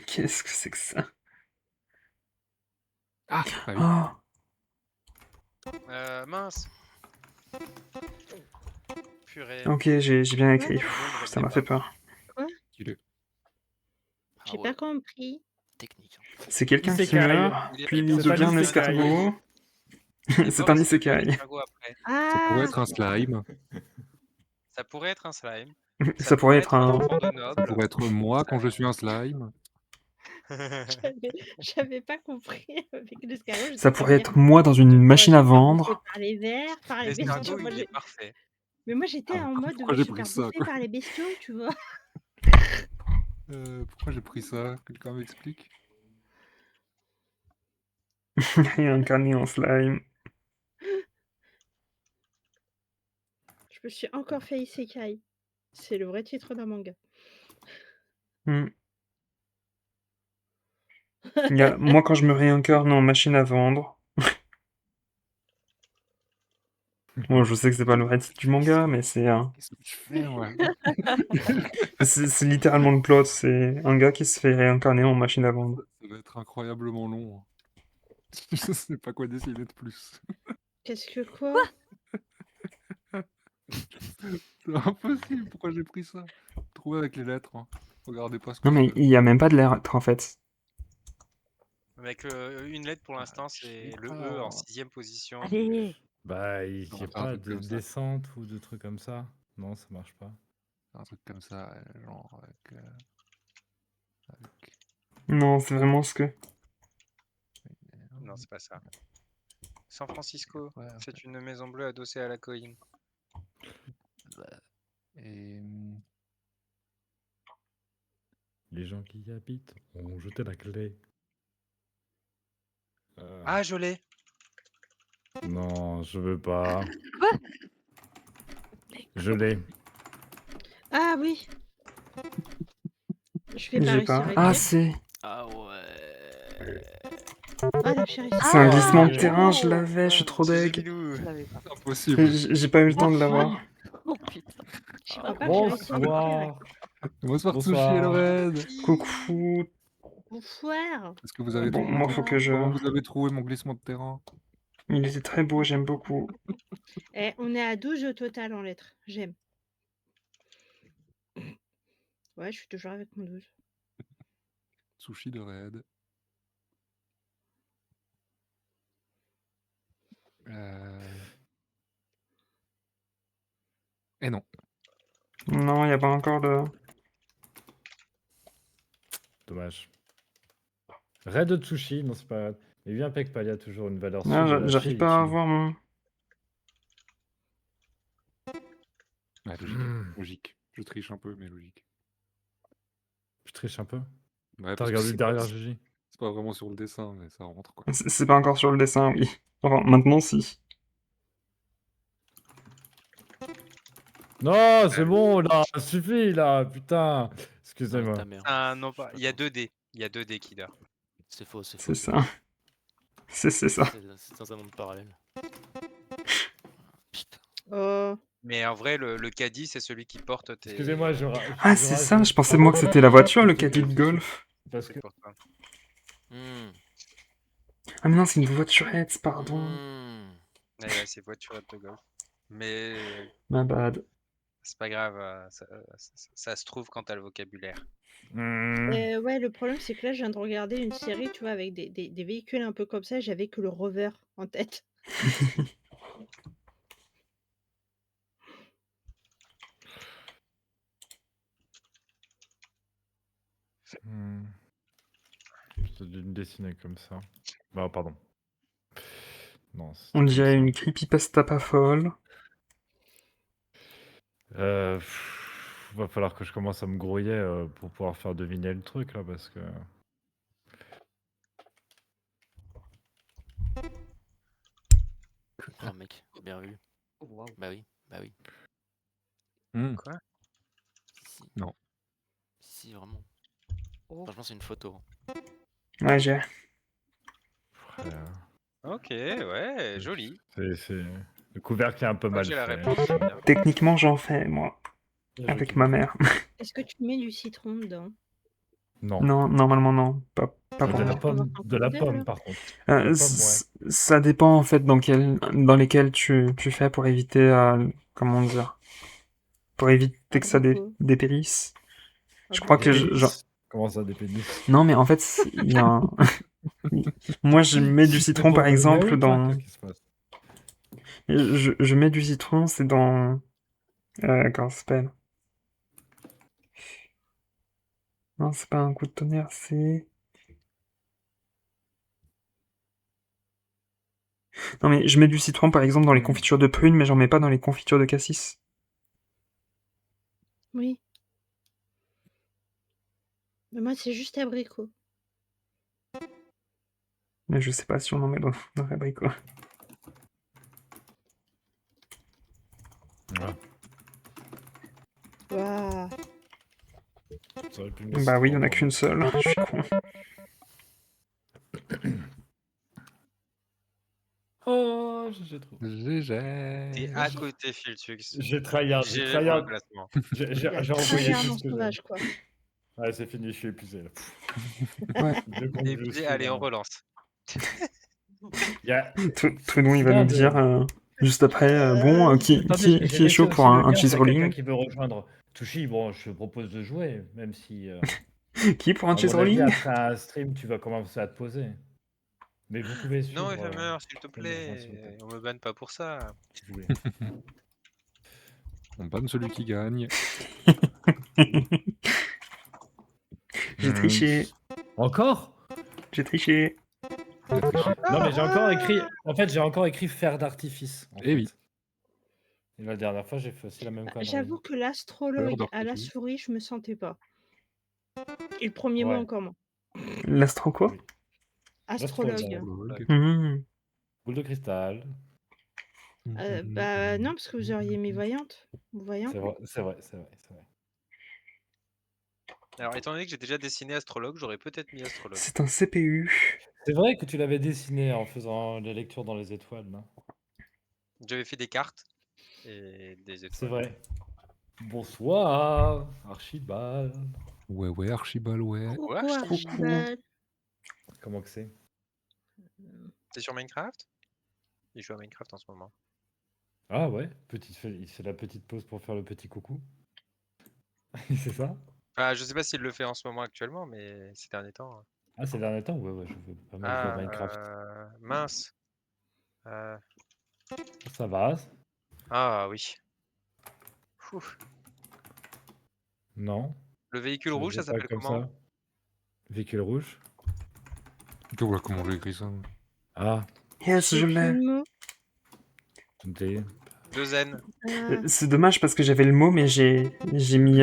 qu'est-ce que c'est que ça? Ah, bah oui. Mince. Purée. Ok, j'ai bien écrit. Ouais, Ça m'a fait peur. Dis-le. Ah J'ai ouais, pas compris. technique. Hein. C'est quelqu'un qui Isekai. meurt, Il est puis pas il bon, devient un c'est pas escargot. Il est C'est mort, un il s'est devenu isekai. escargot après. Ça pourrait Ah, être un slime. Ça pourrait être un slime. Ça pourrait être un... enfant de Ça noble. pourrait être moi quand je suis un slime. j'avais pas compris avec l'escargot. j'étais Ça comme, pourrait mais être moi dans une machine à je vais me faire vendre. bouffer par les vers, par les bestiaux. L'escargot, Moi, il est parfait. Mais moi, j'étais Ah, en mode pourquoi je j'ai vais me pris faire ça, bouffer quoi. par les bestiaux, tu vois. Pourquoi j'ai pris ça? Quelqu'un m'explique? Réincarné en slime. Je me suis encore fait isekai. C'est le vrai titre d'un manga. Hmm. Moi, quand je me réincarne en machine à vendre. Bon, je sais que c'est pas le vrai titre du manga, mais c'est Qu'est-ce que tu fais, ouais? c'est littéralement le plot. C'est un gars qui se fait réincarner en machine à vendre. Ça va être incroyablement long, hein. Je sais pas quoi dessiner de plus. Qu'est-ce que quoi? C'est impossible, pourquoi j'ai pris ça? Trouver avec les lettres, hein. Regardez pas ce que Non, mais je fais. il y a même pas de lettre en fait. Avec une lettre pour l'instant, c'est j'ai le pas, E en hein. 6ème position. Allez. Bah, il On n'y va a faire un pas truc de comme ça. descente ou de trucs comme ça. Non, ça marche pas. Un truc comme ça, genre avec... Non, c'est vraiment ce que. Non, c'est pas ça. San Francisco, Ouais, c'est une maison bleue adossée à la colline. Et... Les gens qui y habitent ont jeté la clé. Ah, je l'ai! Non, je veux pas. Quoi? Je l'ai. Ah oui! Je vais pas J'ai réussir pas. à Ah, écrire. c'est. Ah ouais. Ah, la chérie. C'est un Ah, glissement de ouais. terrain, je l'avais, je suis trop deg. Euh, Je l'avais pas. Impossible. J'ai pas eu le temps de l'avoir. Oh putain. Je Ah crois pas que j'ai réussi à l'écrire. Bonsoir. Bonsoir Tsushi Bonsoir. et Lorraine. Coucou. Bonsoir. Est-ce que vous avez Bon, trouvé moi, faut que je. Comment vous avez trouvé mon glissement de terrain? Il était très beau, j'aime beaucoup. Eh, on est à 12 au total en lettres. J'aime. Ouais, je suis toujours avec mon 12. Sushi de raid. Et non. Non, il y a pas encore de. Dommage. Raid de Tsushi, non, c'est pas grave. Mais bien Pekpal, il y a toujours une valeur Non, sûre de la j'arrive pas à Shinichi. avoir mon. Ouais, logique. Hmm. Logique. Je triche un peu, mais logique. Je triche un peu. Ouais, T'as parce que regardé c'est derrière pas- Gigi? c'est pas vraiment sur le dessin, mais ça rentre quoi. C'est pas encore sur le dessin, oui. Enfin, maintenant, si. Non, c'est bon, là, suffit, là, putain. Non, mais Excusez-moi. ta mère. Ah non, pas. Je Il y a sais pas. 2D. Il y a 2D qui dort. C'est faux, c'est C'est faux. ça. C'est ça. C'est dans un monde parallèle. Putain. Oh. Mais en vrai, le caddie, c'est celui qui porte tes. Excusez-moi, Ah, c'est ça, je pensais moi que c'était la voiture, le caddie de golf. Parce C'est que... pour toi. Hmm. Ah, mais non, c'est une voiturette, pardon. Hmm. Ouais, c'est voiturette de golf. Mais Ma bad. c'est pas grave, ça se trouve quand t'as le vocabulaire. Hmm. Ouais, le problème, c'est que là, je viens de regarder une série, tu vois, avec des véhicules un peu comme ça. J'avais que le rover en tête. Hmm. J'ai dû me dessiner comme ça. Bah, pardon. Non, c'est On comme dirait ça. une creepypasta pas folle. Va falloir que je commence à me grouiller pour pouvoir faire deviner le truc, là, parce que... Oh mec, bien vu. Bah oui, bah oui. Hmm. Quoi? Si. Non. Si, vraiment. Franchement, c'est une photo. Ouais, j'ai. frère, Ok, ouais, joli. c'est... Le couvercle est un peu Moi, mal j'ai la fait. réponse. c'est bien. Techniquement, j'en fais, moi. Je Avec kiffe. ma mère. Est-ce que tu mets du citron dedans? Non. Non, normalement, non. Pas Mais pour de moi. la pomme, un de la cocktail, pomme alors par contre. Euh, La pomme, ouais. Ça dépend en fait dans lesquels tu fais pour éviter, comment dire, pour éviter que ça dépérisse. Je crois que Des genre... pénis. Comment ça, des pénis? Non, mais en fait, il y a un... Moi, je mets du citron par exemple dans... Qu'est-ce qui se passe? Je mets du citron, c'est dans... comment ça s'appelle? Non, c'est pas un coup de tonnerre, c'est... Non, mais je mets du citron par exemple dans les confitures de prunes, mais j'en mets pas dans les confitures de cassis. Oui. Mais moi, c'est juste abricot. Mais je sais pas si on en met dans l'abricot. Ouais. Waouh. Ça aurait pu me laisser Bah oui, il y en a trop, qu'une seule. Je suis con. Oh, j'ai trop. T'es GG. à côté, Filtux. J'ai tryhard, j'ai GG pour le tryhard. classement. J'ai Il a envoyé tryhard tout en ce que j'ai. sauvage, quoi. Ouais, c'est fini, je suis épuisé là. Ouais. Je compte, Et je puis, suis allez, on là. relance. Il y a... Toudon, il va nous Merde. dire juste après, bon, qui Attendez, j'ai est laissé chaud aussi pour le un lien cheese s'il y a quelqu'un rolling? qui veut rejoindre. Touchy, bon, je te propose de jouer, même si, Qui pour un à cheese mon avis, rolling? après un stream, tu vas commencer à te poser. Mais vous pouvez Non, suivre. éphémère, s'il te Éphémère, s'il vous plaît. plaît. On me banne pas pour ça. Si vous voulez. On banne celui qui gagne. J'ai triché. Encore? J'ai triché. Il a triché. Non, mais j'ai encore écrit. En fait, j'ai encore écrit fer d'artifice. En Eh fait. oui. Et la dernière fois, j'ai fait aussi la même connerie. J'avoue que l'astrologue à la souris, je me sentais pas. Et le premier mot Ouais. encore moins. L'astro quoi? Oui. Astrologue. L'astrologue. Mmh. Boule de cristal. Bah non, parce que vous auriez mis voyante. Voyant. C'est vrai, c'est vrai, c'est vrai, c'est vrai. Alors, étant donné que j'ai déjà dessiné astrologue, j'aurais peut-être mis astrologue. C'est un CPU. C'est vrai que tu l'avais dessiné en faisant la lecture dans les étoiles. Là. J'avais fait des cartes et des étoiles. C'est vrai. Bonsoir, Archibald. Ouais, Archibald, ouais. Coucou, Ouais, je Archibald. Comment que c'est? T'es sur Minecraft? Il joue à Minecraft en ce moment. Ah ouais, il fait la petite pause pour faire le petit coucou. C'est ça? Enfin, je sais pas s'il le fait en ce moment actuellement, mais ces derniers temps. Ah, ces derniers temps? Ouais, je veux pas mal jouer à Minecraft. Mince. Ça va? Ah oui. Ouf. Non. Le véhicule Je rouge, joue ça pas s'appelle comme comment? ça. Véhicule rouge? Voilà comment j'ai écrit ça. Ah, Yes, je J'ai plus l'ai. le mot. des... 2 N. C'est dommage parce que j'avais le mot, mais j'ai mis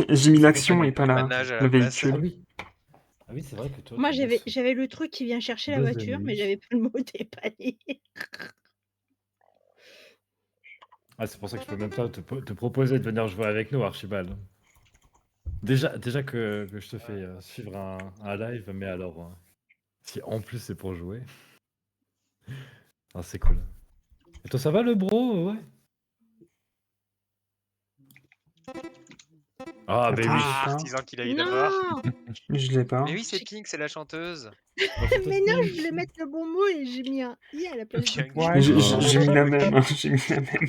j'ai mis l'action et pas Manage à le la place. Ah véhicule. oui. Ah oui, c'est vrai que toi. Moi, tu j'avais bosses. le truc qui vient chercher la Deux voiture, mais ennemis. j'avais pas le mot dépanner. Ah, c'est pour ça que je peux même pas te proposer de venir jouer avec nous, Archibald. Déjà que je te fais suivre un live, mais alors, si en plus c'est pour jouer. Ah, c'est cool. Et toi, ça va le bro? Ouais. Ah, bah oui. Attends, Artisan qu'il a eu d'abord. Non. je l'ai pas. Mais oui, c'est Pink, c'est la chanteuse. Mais non, je voulais mettre le bon mot et j'ai mis un i à la place du Bien point. J'ai mis la même. J'ai mis la même.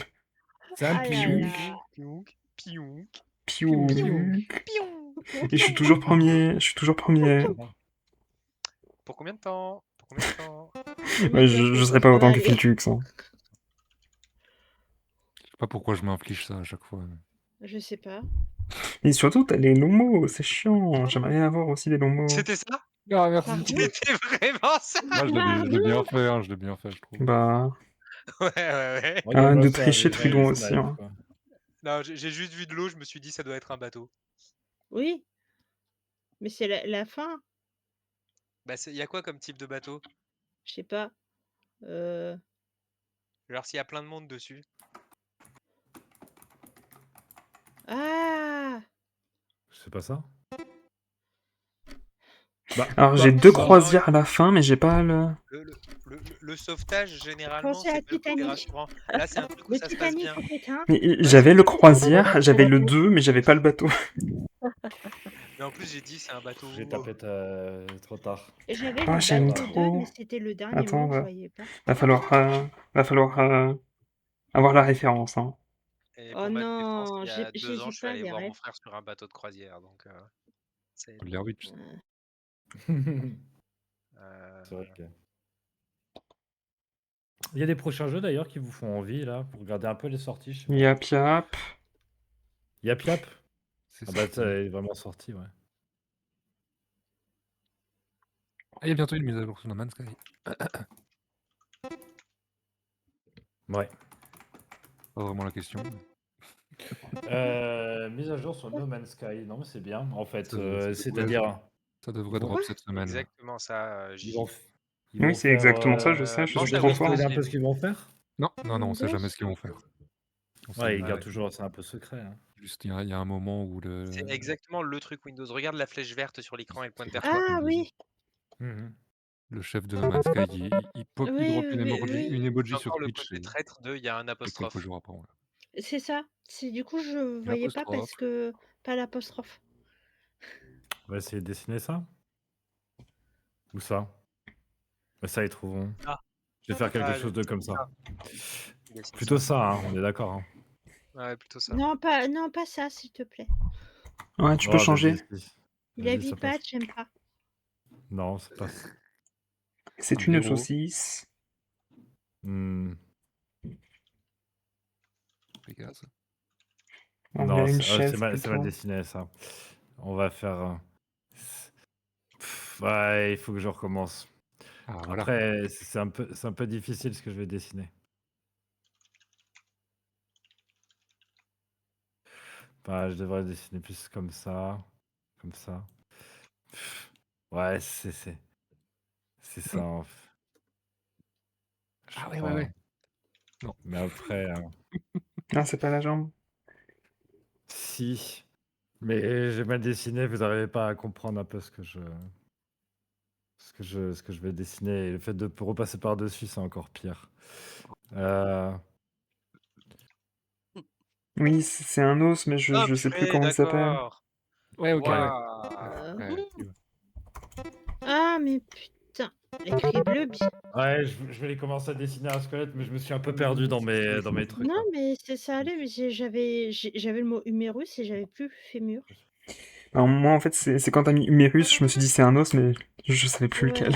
C'est un Ah là piouk. là. Piouk, piouk. Piou. Piou. Et je suis toujours premier. Je suis toujours premier. Pour combien de temps? Pour combien de temps? Ouais, je serais pas autant que Filtux. Hein. Je sais pas pourquoi je m'inflige ça à chaque fois. Je sais pas. Et surtout, t'as les longs mots. C'est chiant. J'aimerais avoir aussi des longs mots. C'était ça? Ah, merci. Pardon. C'était vraiment ça? Moi, je l'ai bien fait, hein, je l'ai bien fait, je trouve. Bah. Ouais. Regarde-moi de ça, tricher j'ai Trudon eu aussi. snipe, Hein. quoi. Non, j'ai juste vu de l'eau, je me suis dit ça doit être un bateau. Oui. Mais c'est la fin. Bah, y a quoi comme type de bateau? Je sais pas. Genre s'il y a plein de monde dessus. Ah. C'est pas ça? Alors, j'ai 2 croisières à la fin, mais j'ai pas le. Le sauvetage, généralement, Pensez à c'est pas le côté Titanic. rassurant. Là, c'est un truc où Le ça se passe Titanic, bien. en fait, hein. Mais j'avais le croisière, j'avais le 2, mais j'avais pas le bateau. Mais en plus, j'ai dit c'est un bateau. J'ai tapé trop tard. Et j'avais Ah, le j'aime bateau 2, trop. mais c'était le dernier Attends, mot, je voyais pas. va falloir avoir la référence. Hein. Et Oh pour ma défense, non, il y a 2 ans, j'ai je suis pas allé les voir mon rêves. frère sur un bateau de croisière. Donc, c'est. Faut de l'air vite, tu sais. C'est vrai que... Il y a des prochains jeux d'ailleurs qui vous font envie là, pour regarder un peu les sorties. Je sais pas. Yap yap. Yap Yap. C'est Ah ça. bah ça est vraiment sorti, ouais. Ah, il y a bientôt une mise à jour sur No Man's Sky. Ouais. Pas vraiment la question. Mise à jour sur No Man's Sky. Non mais c'est bien en fait. Ça C'est-à-dire... Ça devrait Quoi? drop cette semaine. Exactement ça, Ils J. vont Oui, c'est exactement ça, je sais, je pense suis à trop West fort. spoiler un Coast, peu ce qu'ils vont faire? Non, on sait jamais ce qu'ils vont faire. On sait Ouais, ils jamais. gardent toujours, c'est un peu secret. Hein. Juste, il y a un moment où C'est exactement le truc Windows. Regarde la flèche verte sur l'écran, elle pointe vers Marche pas toi. Ah Windows. oui! Le chef de No Man's Sky, il Oui, drop oui, oui, oui. une C'est emoji sur encore le Twitch côté traître de il y a un et quelques apostrophe. jours après, voilà. C'est ça. C'est du coup, je Une voyais pas apostrophe. parce que pas l'apostrophe. On va essayer de dessiner ça? Ou ça? Bah, ça, ils trouveront. Ah. Je vais faire quelque Ah, chose de comme ça. Dessine Plutôt ça. ça, hein, on est d'accord. Hein. Ouais, plutôt ça. Non, pas ça, s'il te plaît. Ouais, tu peux changer. Vas-y, Il a ça pas, passe. j'aime pas. Non, ça passe. C'est une 0. saucisse. Pégase. On Non, dirait une c'est chaise mal plutôt. dessiné ça. On va faire. Ouais, il faut que je recommence. Ah, voilà. Après, c'est un peu difficile ce que je vais dessiner. Bah, je devrais dessiner plus comme ça. Comme ça. Ouais, c'est ça. Je Ah ouais, crois. ouais. Non. Mais après, Ah, c'est pas la jambe. si. Mais j'ai mal dessiné, vous n'arrivez pas à comprendre un peu ce que je vais dessiner. Et le fait de repasser par-dessus, c'est encore pire. Oui, c'est un os, mais Ah, je sais plus purée, comment il s'appelle. d'accord. Ouais, ok, ouais. Waouh. Ouais, Ah, mais putain. Écris-le bien. Ouais, je vais commencer à dessiner un squelette, mais je me suis un peu perdu dans mes trucs. Non, Là. mais ça allait, mais j'avais le mot humérus et j'avais plus fémur. Alors, moi, en fait, c'est quand t'as mis humérus, je me suis dit c'est un os, mais je savais plus Ouais. lequel.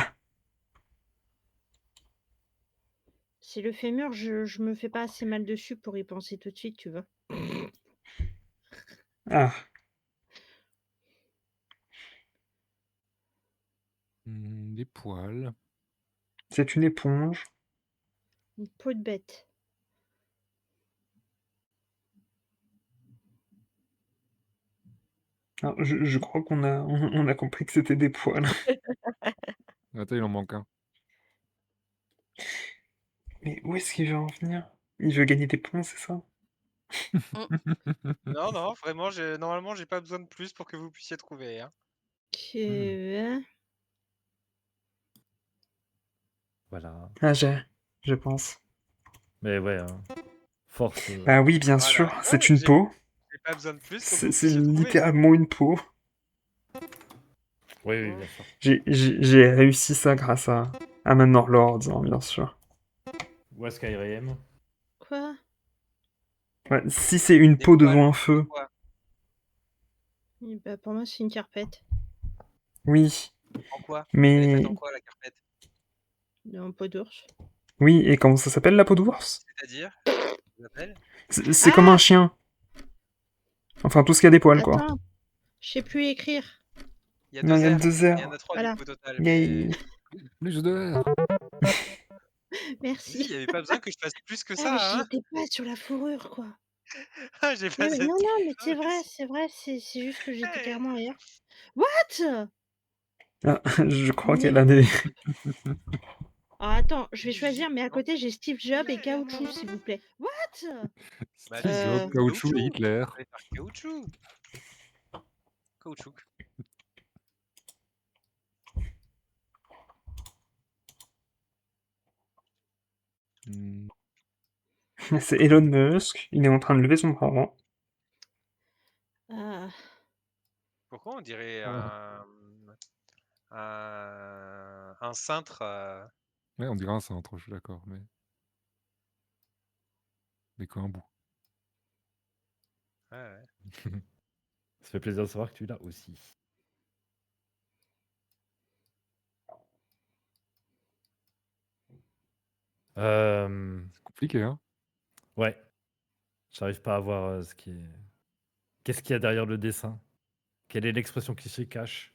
C'est le fémur, je me fais pas assez mal dessus pour y penser tout de suite, tu vois. Ah, Des poils. c'est une éponge. Une peau de bête. Alors, je crois on a compris que c'était des poils. Attends, il en manque un. Mais où est-ce qu'il veut en venir? Il veut gagner des points, c'est ça? Non, non, vraiment, normalement, j'ai pas besoin de plus pour que vous puissiez trouver. Hein. Que... Voilà. Ah, je pense. Mais ouais, force. Bah oui, bien Voilà. sûr, Tu vois, c'est une peau. J'ai pas besoin de plus pour que C'est vous puissiez trouver. littéralement une peau. Oui, bien sûr. J'ai réussi ça grâce à Manor Lords, hein, bien sûr. Ou à Skyrim. Quoi? Ouais, si c'est une Des peau poils, devant un feu, quoi. Bah, pour moi, c'est une carpette. oui. En quoi? Elle est Mais faite en quoi, la carpette? En peau d'ours. oui, et comment ça s'appelle la peau d'ours? C'est-à-dire? Je l'appelle? C'est comme un chien. Enfin, tout ce qui a des poils, quoi. Attends, je sais plus écrire. Il y a Non, il y a 2 2 R. Il y en heures. a 3 Voilà. du coup au total. Yay. Plus de R. Merci. Il n'y avait pas besoin que je fasse plus que Ah, mais ça, j'y hein. étais pas sur la fourrure, quoi. Ah, j'ai Non, passé. non, mais c'est vrai, c'est juste que j'étais carrément ailleurs. What? Ah, je crois Mais- qu'elle a des... Ah, attends, je vais choisir, mais à côté, j'ai Steve Jobs et Caoutchouc, s'il vous plaît. What? Bah, Steve Jobs, Caoutchouc et Hitler. On va faire caoutchouc. Caoutchouc. C'est Elon Musk. Il est en train de lever son bras. Ah, Pourquoi on dirait Ah. un cintre Ouais, on dirait un cintre, je suis d'accord, mais qu'un bout. ouais. Ça fait plaisir de savoir que tu l'as aussi. C'est compliqué, hein? Ouais. J'arrive pas à voir ce qui est. Qu'est-ce qu'il y a derrière le dessin? Quelle est l'expression qui s'y cache?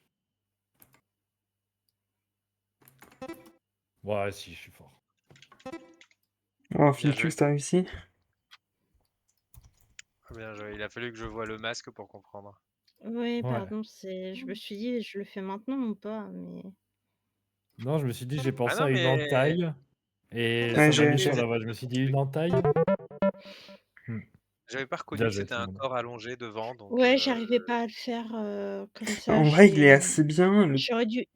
Ouais, si, je suis fort. Oh, Bien joué. Philcus, t'as réussi? Bien joué. Il a fallu que je voie le masque pour comprendre. oui, Ouais. pardon, je me suis dit, je le fais maintenant ou pas, mais... Non, je me suis dit, j'ai pensé non, à une mais- entaille. Et Ouais, ça m'a mis j'ai- sur la voie. Je me suis dit, une entaille? J'avais pas reconnu Bien que joué c'était tout le un monde. corps allongé devant, donc Ouais, j'arrivais pas à le faire comme ça. En vrai, il est assez bien. J'aurais dû.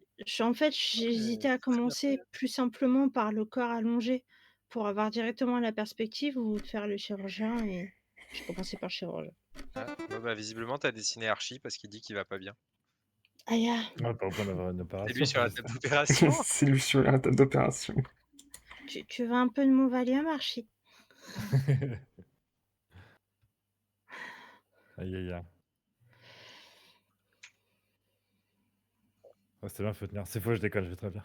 En fait, Ouais, j'hésitais à très bien commencer fait. plus simplement par le corps allongé pour avoir directement la perspective ou de faire le chirurgien et j'ai commencé par le chirurgien. Ah, ouais, bah, visiblement, t'as dessiné Archie parce qu'il dit qu'il va pas bien. Aïe, ah, Ouais, pas besoin d'avoir une C'est opération lui sur la pour table ça. d'opération. C'est lui sur la table d'opération. tu veux un peu de mon Valium, Archie? Aïe aïe aïe. Oh, c'est bien, faut tenir. C'est faux, je déconne, je vais très bien.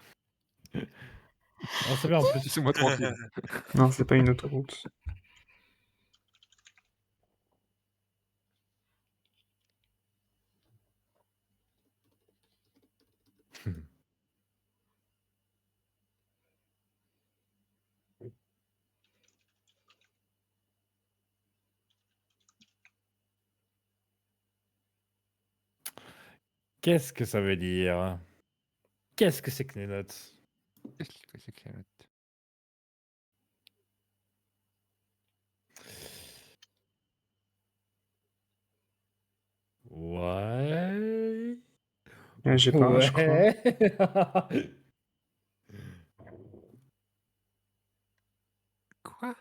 Non, c'est bien en plus. Laissez-moi tranquille. Non, c'est pas une autoroute. Qu'est-ce que ça veut dire? Qu'est-ce que c'est que les notes? Qu'est-ce que c'est que la note? Ouais. J'ai pas, je crois. Ouais. Quoi?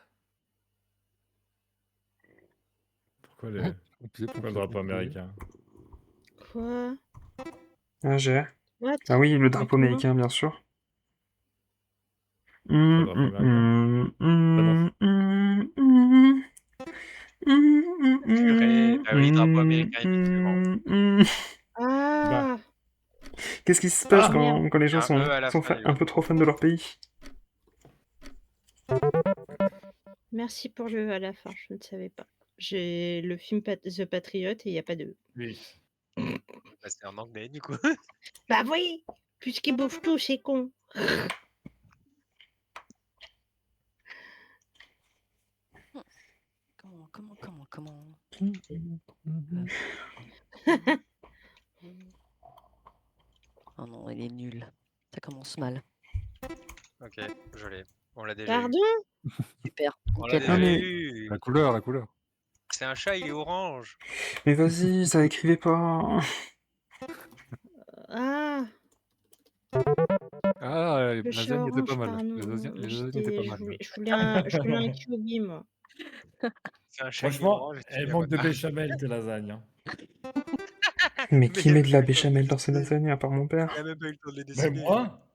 Pourquoi le Pompier, pourquoi le pompier, drapeau pompier. américain? Quoi? J'ai. What? Ah oui, le Mais drapeau comment? américain, bien sûr. Le drapeau américain? Bah non. Purée. Bah oui, drapeau américain, effectivement. Ah! Qu'est-ce qui se passe Ah! Merde. quand les Il y gens a un E à la fin, un peu trop fans de leur pays? Merci pour le à la fin, je ne savais pas. J'ai le film The Patriot et il y a pas de E. Oui. Bah, c'est en anglais, du coup. Bah oui! Puisqu'ils bouffent tout, c'est con. Comment? Oh non, il est nul. Ça commence mal. OK, je l'ai. On l'a déjà eu. Pardon? Super, On l'a nickel. déjà mais- eu. La couleur, la couleur. C'est un chat, il est orange. Mais vas-y, ça écrivait pas. Ah! Ah, Le chat lasagne était pas orange, mal. pardon. Lasagnes étaient pas mal. Je voulais un Kyuubi, moi. C'est un chat, il est Franchement, orange. et tu elle la manque de vois pas. béchamel, tes lasagnes. Hein. Mais qui il a met de la même pas eu le temps de béchamel les dans ses dessiner. lasagnes à part mon père? Il a même pas eu le temps de les Mais dessiner. moi?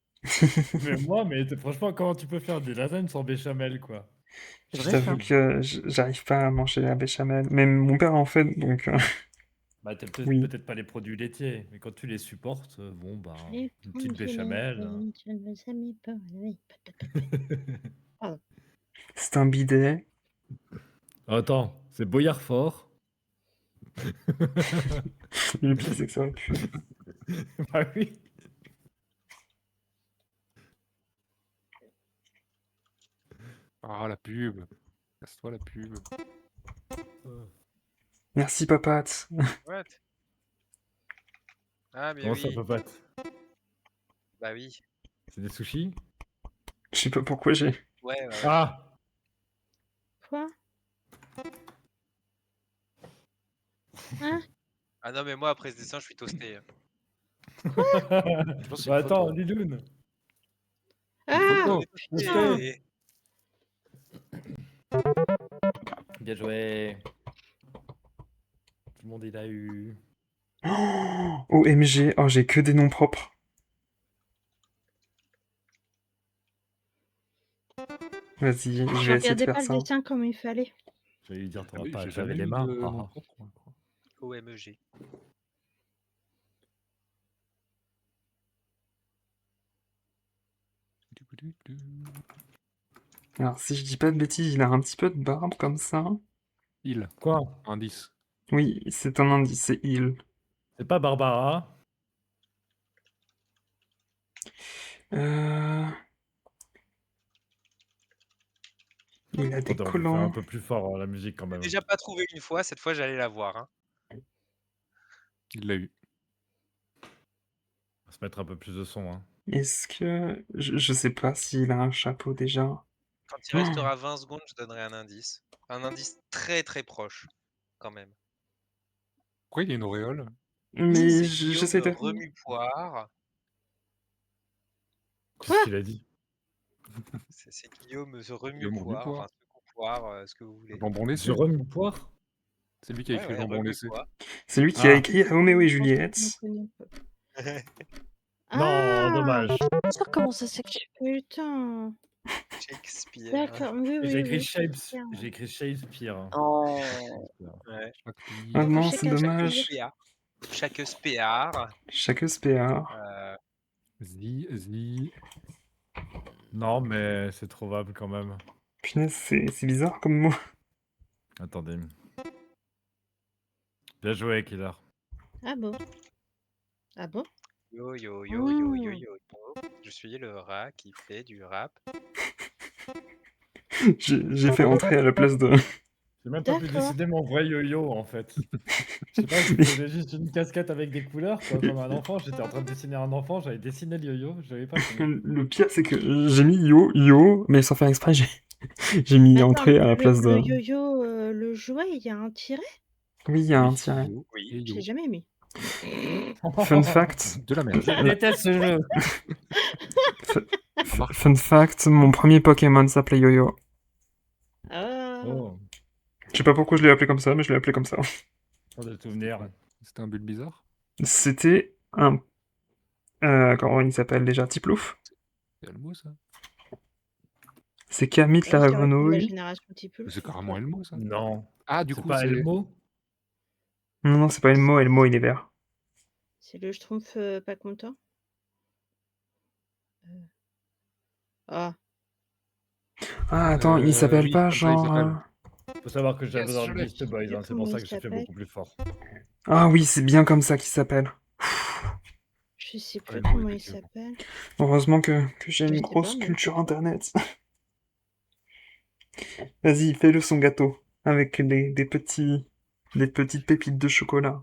Mais franchement, comment tu peux faire des lasagnes sans béchamel, quoi? C'est Je vrai, ça. t'avoue que j'arrive pas à manger la béchamel. Même mon père en fait, donc Bah, t'aimes oui. peut-être pas les produits laitiers, mais quand tu les supportes, bon, bah, Et une quand petite je béchamel. l'aime, je ne jamais pas aimer. C'est un bidet. Attends, c'est Boyard Fort. Le pire, c'est que ça aurait pu. Bah oui. Ah, la pub. Casse-toi la pub. Merci, papate. What? Ah, mais Comment ça, oui. papate? Bah oui. C'est des sushis? Je sais pas pourquoi j'ai. Ouais. Ah! Quoi? Hein? Ah non, mais moi, après ce dessin, je suis toasté. Je pense que c'est Bah une attends, photo. Liloun. Ah! photo. Putain! Et- Bien joué. Tout le monde il a eu. Oh, OMG, oh, j'ai que des noms propres. Vas-y, je vais Je essayer de regardais faire pas le ça. dessin comme il fallait. J'allais lui dire, Ah t'auras oui, pas à j'ai te laver jamais les eu mains. de Ah, nom ah. propre, moi, je crois. OMG. Alors, si je dis pas de bêtises, il a un petit peu de barbe comme ça. Il. Quoi? Indice. Oui, c'est un indice, c'est il. C'est pas Barbara? Il a des On peut faire collants. un peu plus fort la musique quand même. J'ai déjà pas trouvé une fois, cette fois, j'allais la voir. Hein. Il l'a eu. On va se mettre un peu plus de son. Hein. Est-ce que... Je sais pas s'il a un chapeau déjà. Quand il restera 20 secondes, je donnerai un indice. Un indice très très proche, quand même. Pourquoi il y a une auréole? Mais C'est j'essaie Guillaume de... Remue-Poire. Qu'est-ce qu'il a dit? C'est Guillaume Guillaume Remue-Poire, Remue-Poire. enfin Secoupoire, ce que vous voulez. Jambon laissé. Jérôme Poire? C'est lui qui a Ouais, écrit ouais, Jambon laissé. Remue-Poire. C'est lui qui a Ah. écrit Roméo et Je pense que Juliette. je le connais pas. Non, dommage. Ça comment ça s'écrit? Putain. Shakespeare. D'accord, oui, J'ai oui, écrit oui. Shakespeare. J'ai écrit Shakespeare. Oh. Ouais. Ah Donc, non, chacun c'est sa dommage. fille. Shakespeare. Chaque SPA. Zi. Non, mais c'est trouvable quand même. Punaise, c'est bizarre comme mot. Attendez. Bien joué, Killer. Ah bon? Ah bon? Yo yo yo yo yo yo yo. Je suis le rat qui fait du rap. J'ai fait entrer à la place de... J'ai même pas pu D'accord. décider mon vrai yo-yo en fait. Je sais pas, je faisais juste une casquette avec des couleurs, quoi, comme un enfant. J'étais en train de dessiner un enfant, j'avais dessiné le yo-yo, je l'avais pas fini. Le pire, c'est que j'ai mis yo, mais sans faire exprès, j'ai mis Attends, entrée à la place de... le yo-yo, le jouet, il y a un tiret? Oui, il y a un tiret. Oui. Et Je yo. l'ai jamais mis. Fun fact. De la merde. Je déteste ce jeu. Fun fact, mon premier Pokémon s'appelait Yo-Yo. Ah. Oh, Je sais pas pourquoi je l'ai appelé comme ça, mais je l'ai appelé comme ça. pour des souvenirs. C'était un bulle bizarre. C'était un... comment il s'appelle déjà? Tiplouf? C'est Elmo ça. C'est Kermit Oui, la c'est la grenouille. génération Tipulf. C'est carrément Elmo ça. Non. Ah du C'est coup pas c'est. Elmo? Non, c'est pas Elmo, il est vert. C'est le Schtroumpf pas content. Ah. Ah, attends, il s'appelle oui, pas comme ça, il genre... s'appelle. Faut savoir que j'avais Yes, dans je le l'ai. Beast Boys, hein, c'est Comment pour ça il que j'ai fait s'appelle beaucoup plus fort. Ah oui, c'est bien comme ça qu'il s'appelle. Je sais plus Elmo, comment il effectivement. s'appelle. Heureusement que j'ai Je une sais grosse pas, mais- culture internet. Vas-y, fais-le son gâteau. Avec des petites pépites de chocolat.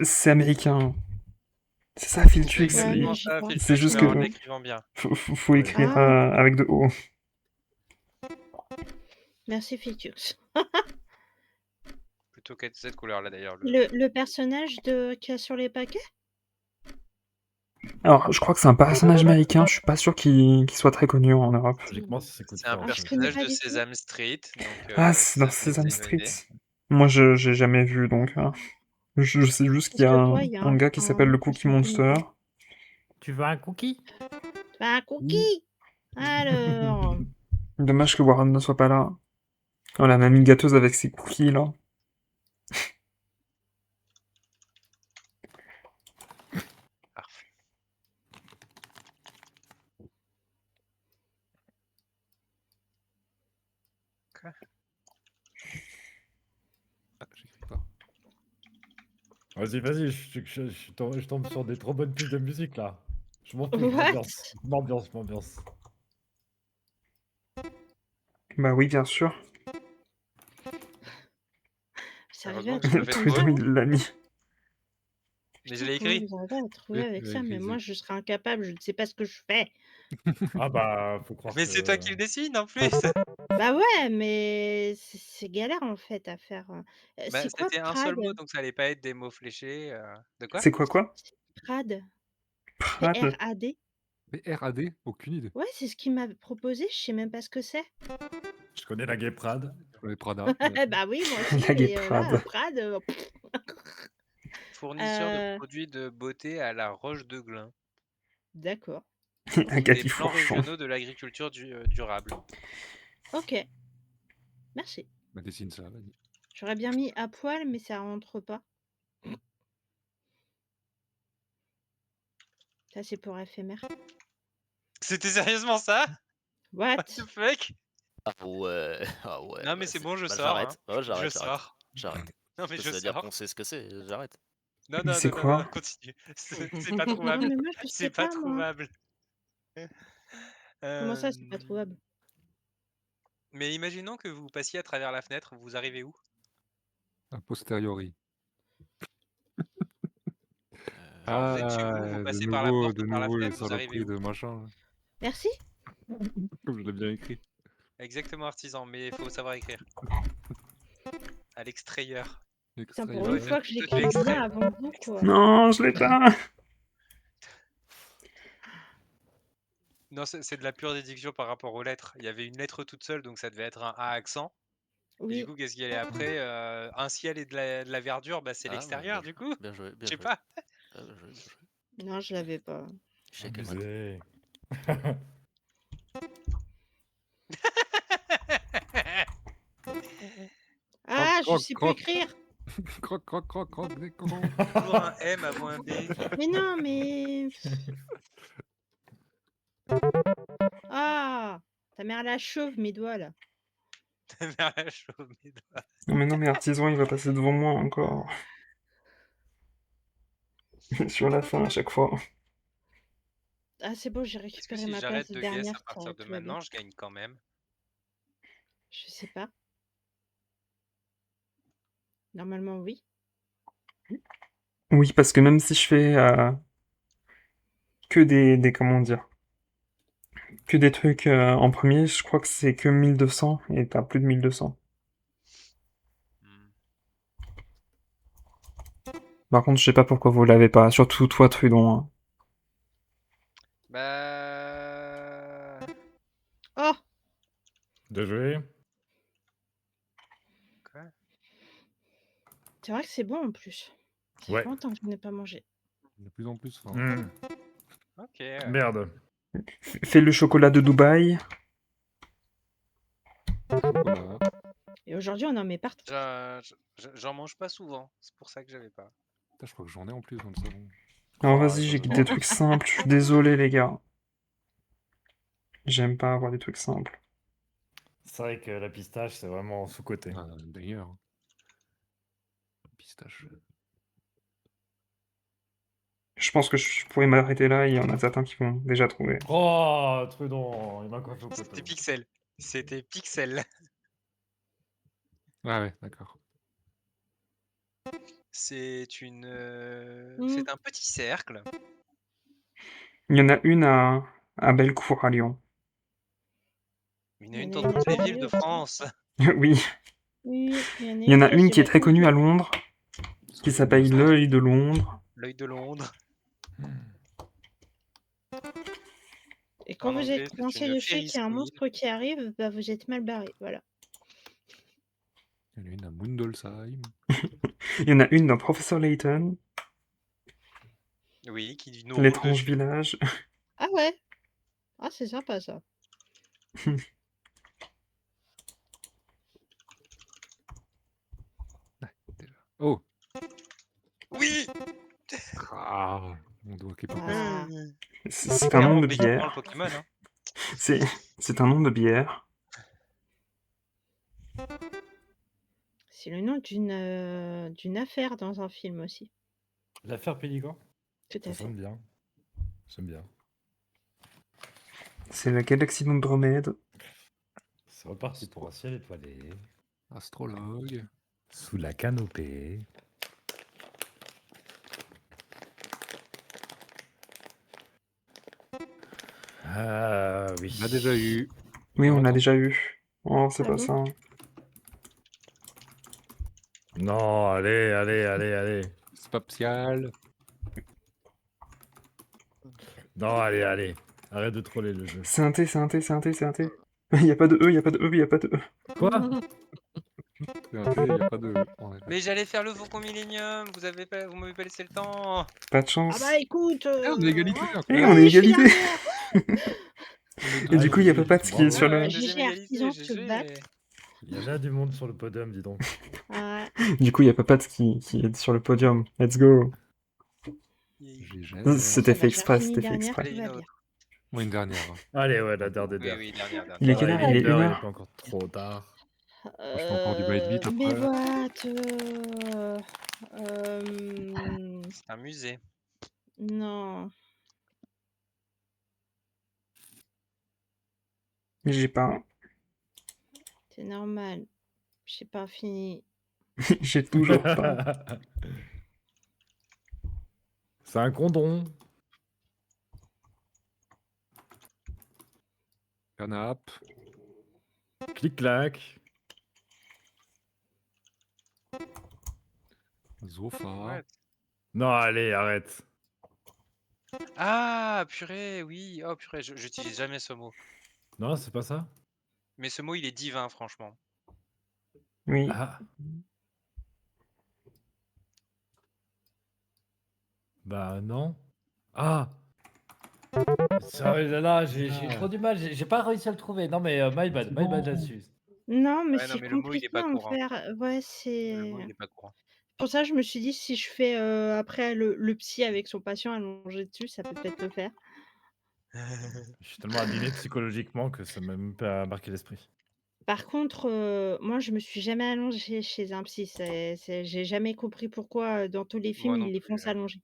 C'est américain. C'est ça, Filtrix. Ouais, mais j'y ça, crois. C'est juste mais en que... l'écrivant bien. Faut Oui. écrire Ah. avec de O. Merci, Fictux. Plutôt qu'être cette couleur-là d'ailleurs. Le personnage qu'il y a sur les paquets? Alors, je crois que c'est un personnage américain. Je suis pas sûr qu'il soit très connu en Europe. Logiquement, ça s'écoute C'est un fort. Ah, je connais personnage pas de du tout. Sesame Street. Donc, Ah, c'est dans Sesame Street. Moi, j'ai jamais vu, donc... Je sais juste qu'il y a Parce que toi, il y a un gars qui s'appelle le Cookie Monster. Tu veux un cookie? Bah, un cookie. Alors. Dommage que Warren ne soit pas là. Oh, la mamie gâteuse avec ses cookies, là. Parfait. Ah, j'écris pas. Vas-y, je tombe sur des trop bonnes pistes de musique là. Je monte tout, What? m'ambiance. Bah oui, bien sûr. Ça arrivait à Heureusement que je le trouver fais comme trop. ça. Il l'a mis. Mais je l'ai Comment écrit. vous arrivez à trouver Oui, avec oui, ça? Mais écrit, moi, je serais incapable. Je ne sais pas ce que je fais. Ah bah, faut croire Mais que... c'est toi qui le dessine en plus. Bah ouais, mais c'est galère en fait à faire. Bah, C'est quoi c'était un seul mot, donc ça allait pas être des mots fléchés. De quoi? C'est quoi? Prad. Prad. P-R-A-D. PRAD, aucune idée. Ouais, c'est ce qu'il m'a proposé. Je sais même pas ce que c'est. Je connais la Gay Prad. Les Prada. Bah oui, moi aussi. La gay et Prad. là, Prad. Fournisseur de produits de beauté à la Roche de Glun. D'accord. Un Des Cathy plans Fourchon. régionaux de l'agriculture durable. Ok. Merci. Bah, dessine ça, vas-y. J'aurais bien mis à poil, mais ça rentre pas. Ça, c'est pour éphémère. C'était sérieusement ça? What? What the fuck? Ah ouais, ah ouais. Non mais bah, c'est bon, je bah, sors. J'arrête. Hein. Oh, j'arrête. Je sors. J'arrête. Non mais Ça je veut dire sors. qu'on sait ce que c'est. J'arrête. Non, Mais non, c'est non, quoi? non, continue. C'est pas Non, trouvable. mais moi, je sais C'est pas pas, moi. trouvable. Comment ça, c'est pas trouvable? Mais imaginons que vous passiez à travers la fenêtre, vous arrivez où? A posteriori. Genre, vous êtes chez vous, vous de passez par la porte nouveau ou par la les fenêtre, vous arrivez saloperies où? de machin. Là. Merci. Comme je l'ai bien écrit. Exactement, artisan, mais il faut savoir écrire. À l'extrayeur. Putain, pour Extrayer. une fois que Toi, tu j'écris extrais. bien avant vous, quoi. Non, je l'ai pas. Non, c'est de la pure déduction par rapport aux lettres. Il y avait une lettre toute seule, donc ça devait être un A accent. Et du Oui. coup, qu'est-ce qu'il y allait après? Un ciel et de la verdure, bah, c'est Ah ouais, l'extérieur, du coup. bien joué, Je bien sais joué. pas. Ah, bien joué, bien joué. Non, je l'avais pas. Échec à mat. Abusé. Ah, je croc, sais plus croc. écrire. Croc, croc, croc, croc, des crocs. Toujours un M avant un B. Mais non, mais... Ah, ta mère la chauve, mes doigts, là. Vers la chauve, mes doigts. Non, mais non, mais Artisan, il va passer devant moi encore. Sur la fin, à chaque fois. Ah, c'est bon, j'ai Est-ce que récupéré si ma place j'arrête de de guess dernière, à partir de tout va bien. maintenant, je gagne quand même? Je sais pas. Normalement, oui. Oui, parce que même si je fais que comment dire, que des trucs en premier, je crois que c'est que 1200 et t'as plus de 1200. Hmm. Par contre, je sais pas pourquoi vous l'avez pas, surtout toi, Trudon. Hein. Bah... Oh, Bien joué. Quoi? c'est vrai que c'est bon en plus. Ça fait Ouais. longtemps que je n'ai pas mangé. De plus en plus. Enfin, Hmm. Ok. Merde. Fais le chocolat de Dubaï. chocolat. Et aujourd'hui, on en met partout. J'en mange pas souvent, c'est pour ça que j'avais pas. Putain, je crois que j'en ai en plus dans le salon. Alors Oh, vas-y, ça j'ai se des voit. trucs simples, je suis désolé les gars. J'aime pas avoir des trucs simples. C'est vrai que la pistache, c'est vraiment sous-côté. Ah, d'ailleurs. Pistache. Je pense que je pourrais m'arrêter là, il y en a certains qui vont déjà trouver. Oh, Trudon, il m'a coiffé au C'était poteau. Pixel. C'était Pixel. Ah ouais, d'accord. C'est une... Mm. C'est un petit cercle. Il y en a une à Bellecour à Lyon. Il y en a une Il y dans en a une toutes à les Paris villes de aussi. France. Oui. Oui, Il y en a place une du qui est très connue à Bâtiment. Londres, qui s'appelle l'œil de Londres. L'œil de Londres. Et quand En vous anglais, êtes c'est coincé une dessus et Ferris qu'il y a un wheel. monstre qui arrive, bah vous êtes mal barré. Voilà. Il y en a une à Mundolsheim. Il y en a une dans Professor Layton, Oui, qui nous roule l'étrange dessus. village. Ah ouais. Ah, c'est sympa ça. Oh. Oui. Ah, mon doigt qui est pas passé. Ah. C'est un Clairement, nom de Becky prend le bière. Pokémon. Hein. C'est un nom de bière. C'est le nom d'une affaire dans un film aussi. L'affaire Pélican? Tout Ça à fait. sonne bien. J'aime bien. C'est la galaxie d'Andromède. C'est reparti pour un ciel étoilé. Astrologue. Sous la canopée. Ah oui. On a déjà eu. Oui, on l'a Longtemps. déjà eu. Oh, c'est Ah pas bon ça. Non, allez, allez, allez, allez. Spatial. Non, allez, allez. Arrête de troller le jeu. C'est un T, c'est un T, c'est un T, c'est un T. Il y a pas de E, il y a pas de E, il y a pas de E. Quoi? Il n'y a pas de. En effet. Mais j'allais faire le Faucon Millenium. Vous m'avez pas laissé le temps. Pas de Ah chance. bah écoute. Eh, on est égalité. Eh, incroyable. on est je suis égalité. dernière. Et du coup, il y a Papat qui est bravo. sur le... Ouais, GG deuxième égalité, Artisan se bat. Il y en a du monde sur le podium, dis donc. Ah, Du coup, il y a Papat qui est sur le podium. Let's go. GG. C'était ça fait va, j'ai exprès, fini c'était fait dernière, exprès. tout Allez, va une bien. autre. Moi, une dernière. Allez, ouais, la dernière des Oui, dernières. oui, dernière. Il est quelle heure? Il est 1 Il est heure. pas encore trop tard. Je fais encore du bite vite Mais après. what C'est un musée. Non. J'ai pas... C'est normal. J'ai pas fini. J'ai toujours pas. C'est un condom. Canap. Clic-clac. Zofa. Ouais. Non, allez, arrête. Ah, purée, oui. Oh, purée, j'utilise jamais ce mot. Non, c'est pas ça? Mais ce mot, il est divin, franchement. Oui. Ah. Bah non. Ah. Sérieux, là, j'ai trop du mal. J'ai pas réussi à le trouver. Non, mais my bad là-dessus. Non, mais Ouais, non, c'est mais le mot, il est compliqué pas à en courant. faire. Ouais, Le c'est mot, il est pas courant. pour ça, je me suis dit: «Si je fais, après le psy avec son patient allongé dessus, ça peut peut-être le faire». Je suis tellement abîmé psychologiquement que ça m'a même pas marqué l'esprit. Par contre, moi, je me suis jamais allongée chez un psy. J'ai jamais compris pourquoi, dans tous les films, Moi non ils les font plus, hein. s'allonger.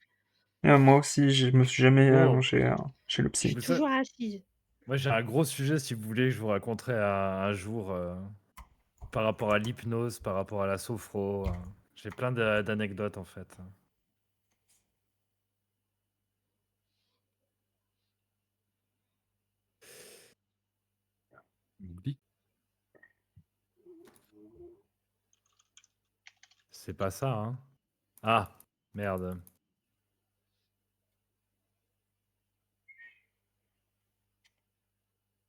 Moi aussi, je me suis jamais Oh. allongé chez le Je suis psy. Mais ça- toujours assise. Moi, j'ai un gros sujet, si vous voulez, que je vous raconterai un jour par rapport à l'hypnose, par rapport à la sophro. J'ai plein d'anecdotes en fait. Oublie. C'est pas ça, hein? Ah, merde.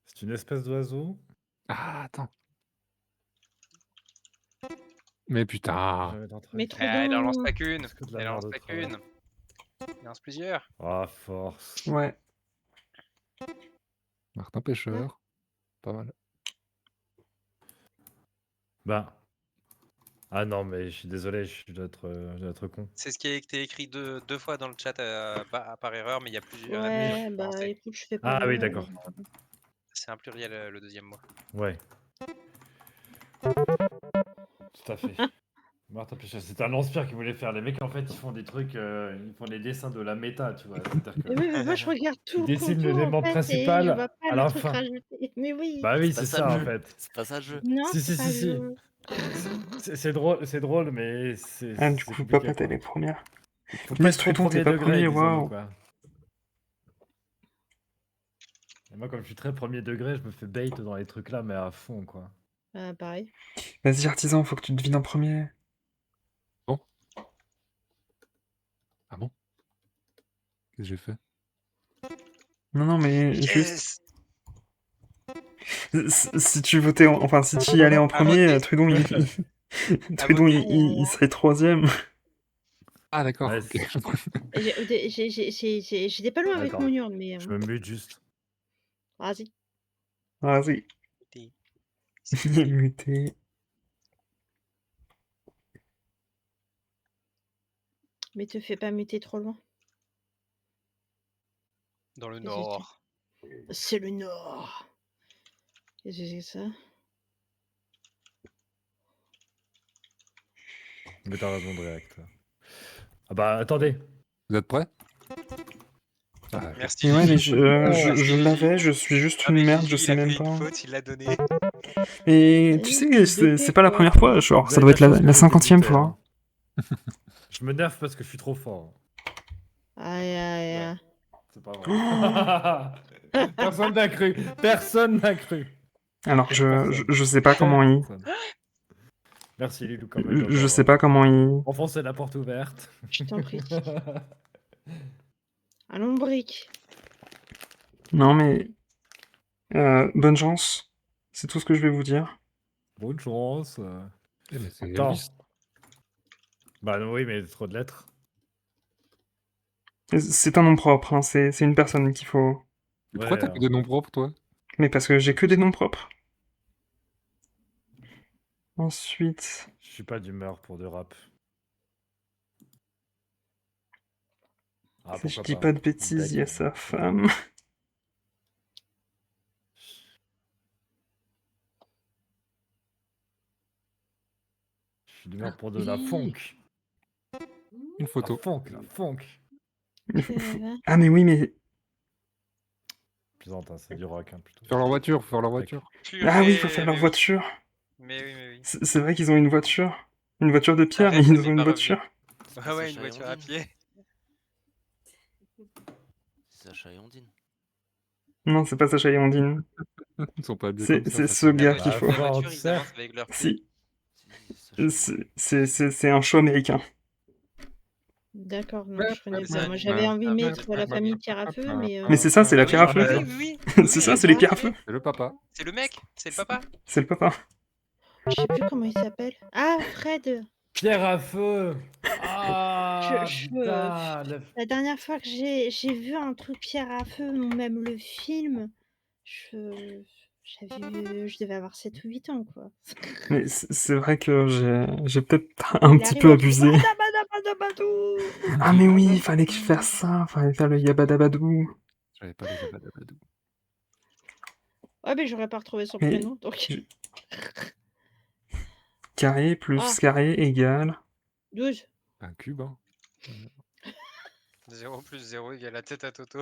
C'est une espèce d'oiseau? Ah, attends. Mais putain. Jamais dans le Mais track. trop Ah, il en lance donc! pas qu'une. C'est que de la Il en merde lance au pas travail. qu'une. Il en lance plusieurs. Ah, force. Ouais. Martin Pêcheur. Pas mal. Ben. Ah non, mais je suis désolé, je dois être con. C'est ce qui a été écrit deux fois dans le chat par erreur, mais il y a plusieurs. Ouais, bah, écoute, je fais pas Ah oui, mieux, d'accord. C'est un pluriel, le deuxième mot. Ouais. Tout à fait. Martin Pêcheur, c'était un lance-pierre qui voulait faire. Les mecs, en fait, ils font des trucs, ils font des dessins de la méta, tu vois. C'est-à-dire que Mais oui, mais moi, je regarde tout le dessine contour, en l'élément fait, et je principal vois pas à le la truc fin. rajouté. Mais oui! Bah oui, C'est pas c'est ça ça, le en jeu. fait. C'est pas ça le jeu. Non, Si, c'est si, pas si, le si. jeu. C'est drôle, mais c'est Ah, du c'est coup, compliqué, Papette, elle quoi. est première. Faut pas Mais être trop Strudon, t'es premier pas degré, premier, disons-nous, waouh! quoi. Et moi, comme je suis très premier degré, je me fais bait dans les trucs là, mais à fond, quoi. Pareil. Vas-y, artisan, faut que tu devines en premier. Bon. Ah bon? Qu'est-ce que j'ai fait? Non, mais juste. Yes! Si tu votais, enfin, si tu y allais en À premier, voter. Trudon, Trudon, voter. il serait troisième. Ah d'accord, Ouais, ok. J'étais pas loin avec Attends, mon urne, mais je me mute juste. vas-y. Vas-y. Muté. Il est muté. Mais te fais pas muter trop loin. Dans le Qu'est-ce que nord. c'est le Nord. Qu'est-ce que c'est que ça? Mais t'as raison de React. Ah bah, attendez. Vous êtes prêts? Ah, Merci. Mais ouais, mais Gigi. je Merci, l'avais, Gigi. je suis juste Non, une mais merde, Gigi, je sais il a même fait une pas. faute, il l'a donné. Et tu sais, c'est pas la première fois, genre, Vous ça avez doit de être la chance que j'étais 50e muté, fois. hein. Je me nerve parce que je suis trop fort. Aïe, aïe, aïe. C'est pas vrai. Personne n'a cru. Personne n'a cru. Alors, Personne. je sais pas comment il... Personne. Merci Lilou quand même. Je sais pas comment il... Enfoncer la porte ouverte. Je t'en prie. Un lombric. Non, mais... bonne chance. C'est tout ce que je vais vous dire. Bonne chance. Eh, mais c'est Attends. Elvis. Bah non, oui, mais trop de lettres. C'est un nom propre, hein, c'est une personne qu'il faut... Mais pourquoi t'as que des noms propres, toi? Mais parce que j'ai que des noms propres. Ensuite... Je suis pas d'humeur pour du rap. Ah, Si je pourquoi dis pas de bêtises, il y a sa femme. Je suis d'humeur pour de la funk. Une photo. La funk. Ah mais oui, mais... Plaisante, hein, c'est du rock, hein, plutôt. Faire leur voiture, faut faire leur voiture. Ah oui, il faut faire leur voiture. Mais oui, mais oui. C'est vrai qu'ils ont une voiture. Une voiture de pierre, mais Arrête, ils on ont n'est une pas voiture. revenu. Ouais, une voiture à pied. C'est Sacha et Ondine. Non, c'est pas Sacha et Ondine. Ils sont pas habillés C'est comme ça. c'est ça ce fait- gars Dans qu'il la faut. voiture, ils Si. avancent avec leurs pieds. Si, Si, c'est un show américain. D'accord, non, je connais Mais pas. c'est Moi, un- j'avais envie de un peu mettre de- la famille Pierre à feu, mais Mais c'est ça, c'est la Oui, pierre à feu. oui, oui, oui, C'est oui, ça, c'est les pierres à oui. feu. C'est le papa. C'est le mec, c'est le papa. C'est le papa. je sais plus comment il s'appelle. Ah, Fred. Pierre à feu. Ah Je- putain. La dernière fois que j'ai vu un truc Pierre à feu, ou même le film, je devais avoir 7 ou 8 ans, quoi. Mais c'est vrai que j'ai peut-être un Il petit arrive peu en plus, abusé. Badabadabadabadou. Ah mais oui, il fallait faire ça, fallait faire le yabadabadou. J'avais pas les yabadabadou. Ouais, mais j'aurais pas retrouvé son Mais- prénom, donc je- Carré plus Ah. carré égale... 12. Un cube, hein. 0 plus 0 égale la tête à Toto.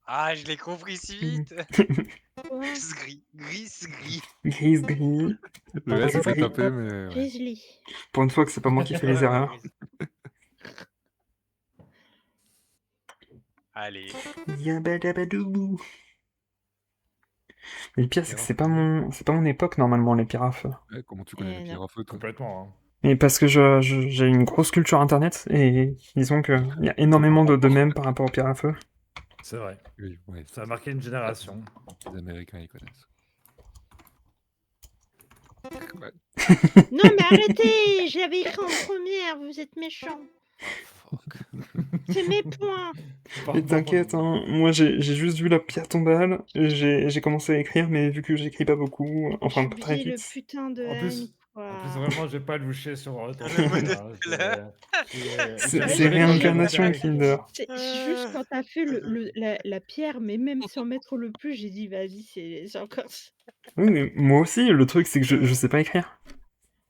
Ah, je l'ai compris si vite. Quoi Gris, gris. Gris, gris. Le S, Gris, c'est gris. tapé, mais. Ouais. Grizzly. Pour une fois que c'est pas moi qui fais les Ouais, erreurs. gris. Allez. Yabadabadou. Mais le pire, c'est que c'est pas mon époque, normalement, les pierres à feu. Ouais, comment tu connais les non. pierres à feu, toi? Complètement. Hein. Mais parce que j'ai une grosse culture internet, et disons qu'il y a énormément de mèmes par rapport aux pierres à feu. C'est vrai. Oui, ouais, Ça a marqué une génération. les Américains, ils connaissent. Ouais. Non, mais arrêtez. Je l'avais écrit en première. Vous êtes méchants. fuck. C'est mes points. Mais t'inquiète, hein, moi j'ai juste vu la pierre tombale, j'ai commencé à écrire, mais vu que j'écris pas beaucoup, enfin J'ai très oublié le vite. putain de En plus- haine, quoi. En plus, vraiment, j'ai pas louché sur ton Le truc, modèle, hein, là. C'est réincarnation Kinder. C'est juste quand t'as fait la pierre, mais même sans mettre le plus, j'ai dit vas-y, c'est encore. Oui, mais moi aussi, le truc c'est que je sais pas écrire.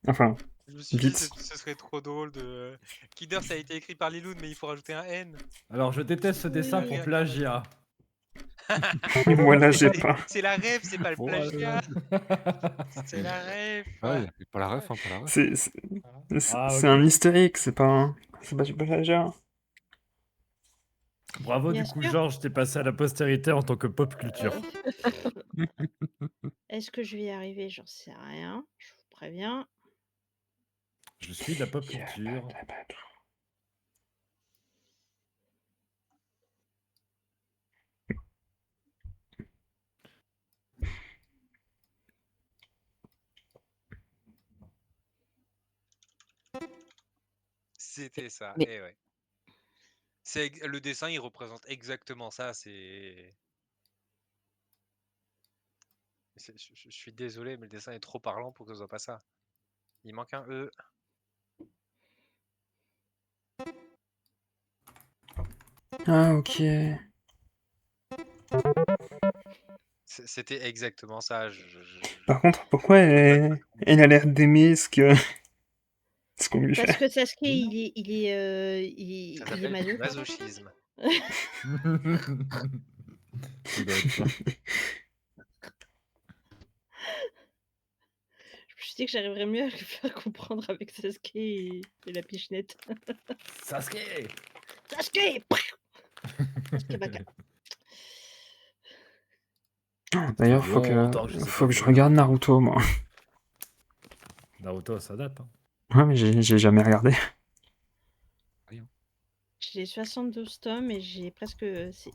Enfin, Je me suis dit, vite. ce serait trop drôle de. Kinder, ça a été écrit par Liloun, mais il faut rajouter un N. Alors, je déteste ce dessin Oui. pour plagiat. Voilà, j'ai pas. C'est la rêve, c'est pas le Pour, plagiat. C'est la rêve. Ah, il y a pas la ref, hein, pas la ref. C'est Ah, ok. un historique, c'est pas du plagiat. Bravo, Bien du coup, sûr. Georges, t'es passé à la postérité en tant que pop culture. Est-ce que je vais y arriver? J'en sais rien. Je vous préviens. Je suis de la pop culture. C'était ça. Mais- Et ouais. Le dessin, il représente exactement ça. C'est. Je suis désolé, mais le dessin est trop parlant pour que ce soit pas ça. Il manque un E. Ah, ok. C'était exactement ça. Par contre, pourquoi elle a l'air d'aimer ce qu'on lui Parce fait? que Sasuke, il est Ça il est s'appelle maso. du masochisme. Ça doit être ça. Je me suis dit que j'arriverais mieux à le faire comprendre avec Sasuke et la pichenette. Sasuke. Sasuke Sasuke Baka. D'ailleurs, Longtemps que je sais faut pas que je faire. regarde Naruto, moi. Naruto, ça date. Hein. Ouais, mais j'ai jamais regardé. J'ai 72 tomes et j'ai presque.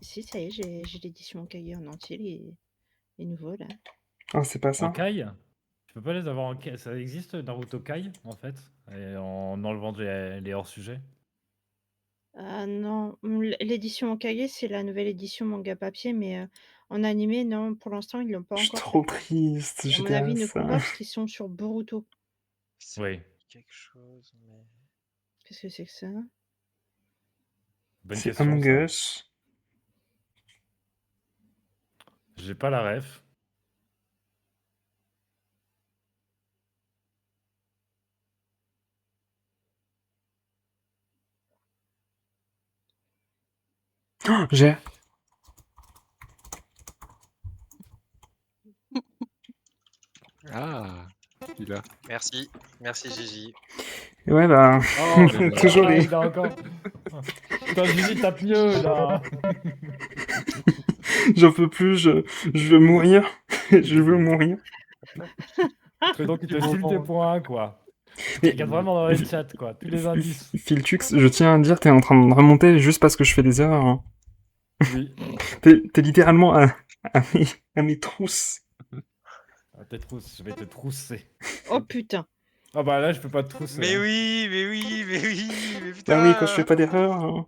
Si, ça y est, j'ai l'édition Kage en entier, les nouveaux là. Ah, c'est pas ça? En Kai? Tu peux pas les avoir en Kai? Ça existe Naruto Kai en fait? Et en enlevant les hors-sujets? Ah non, l'édition Kage, c'est la nouvelle édition manga papier, mais en animé, non, pour l'instant, ils l'ont pas Je suis encore trop fait. triste, À mon j'étais avis, à ils ne font pas ça. parce qu'ils sont sur Boruto. Oui. Quelque chose, mais. Qu'est-ce que c'est que ça? Bonne C'est question. Among ça. Us. J'ai pas la ref. Oh, j'ai. Ah, Il a. Merci. Merci Gigi. Et ouais, bah, Oh, toujours ah, les... il a encore. Putain, Gigi tape mieux là. J'en peux plus, je veux mourir. Je veux mourir. Fais donc il te Bon, file bon. tes points, quoi. Mais- Regarde vraiment dans les chats, quoi. Tous les indices. Filtux, je tiens à dire, t'es en train de remonter juste parce que je fais des erreurs. Hein. Oui. T'es littéralement à mes trousses. Ah, t'es trousse, je vais te trousser. Oh putain. Ah bah là, je peux pas te trousser. Mais hein. oui, mais oui, mais oui, mais putain. Bah oui, quand je fais pas d'erreur. Hein.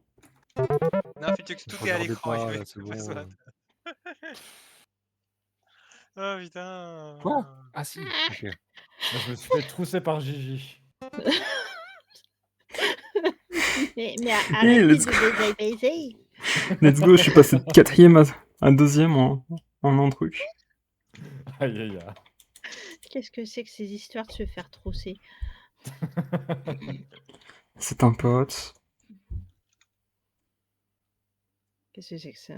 Non, Futux, tout est à Regardez l'écran. pas, il là, fait c'est pas bon. besoin. Oh putain. Quoi Ah si. Ok. Moi, je me suis fait trousser par Gigi. Mais arrêtez let's de baiser. Let's go, je suis passé de 4ème à 2ème en un truc. Aïe aïe aïe. Qu'est-ce que c'est que ces histoires de se faire trousser? C'est un pote. Qu'est-ce que c'est que ça?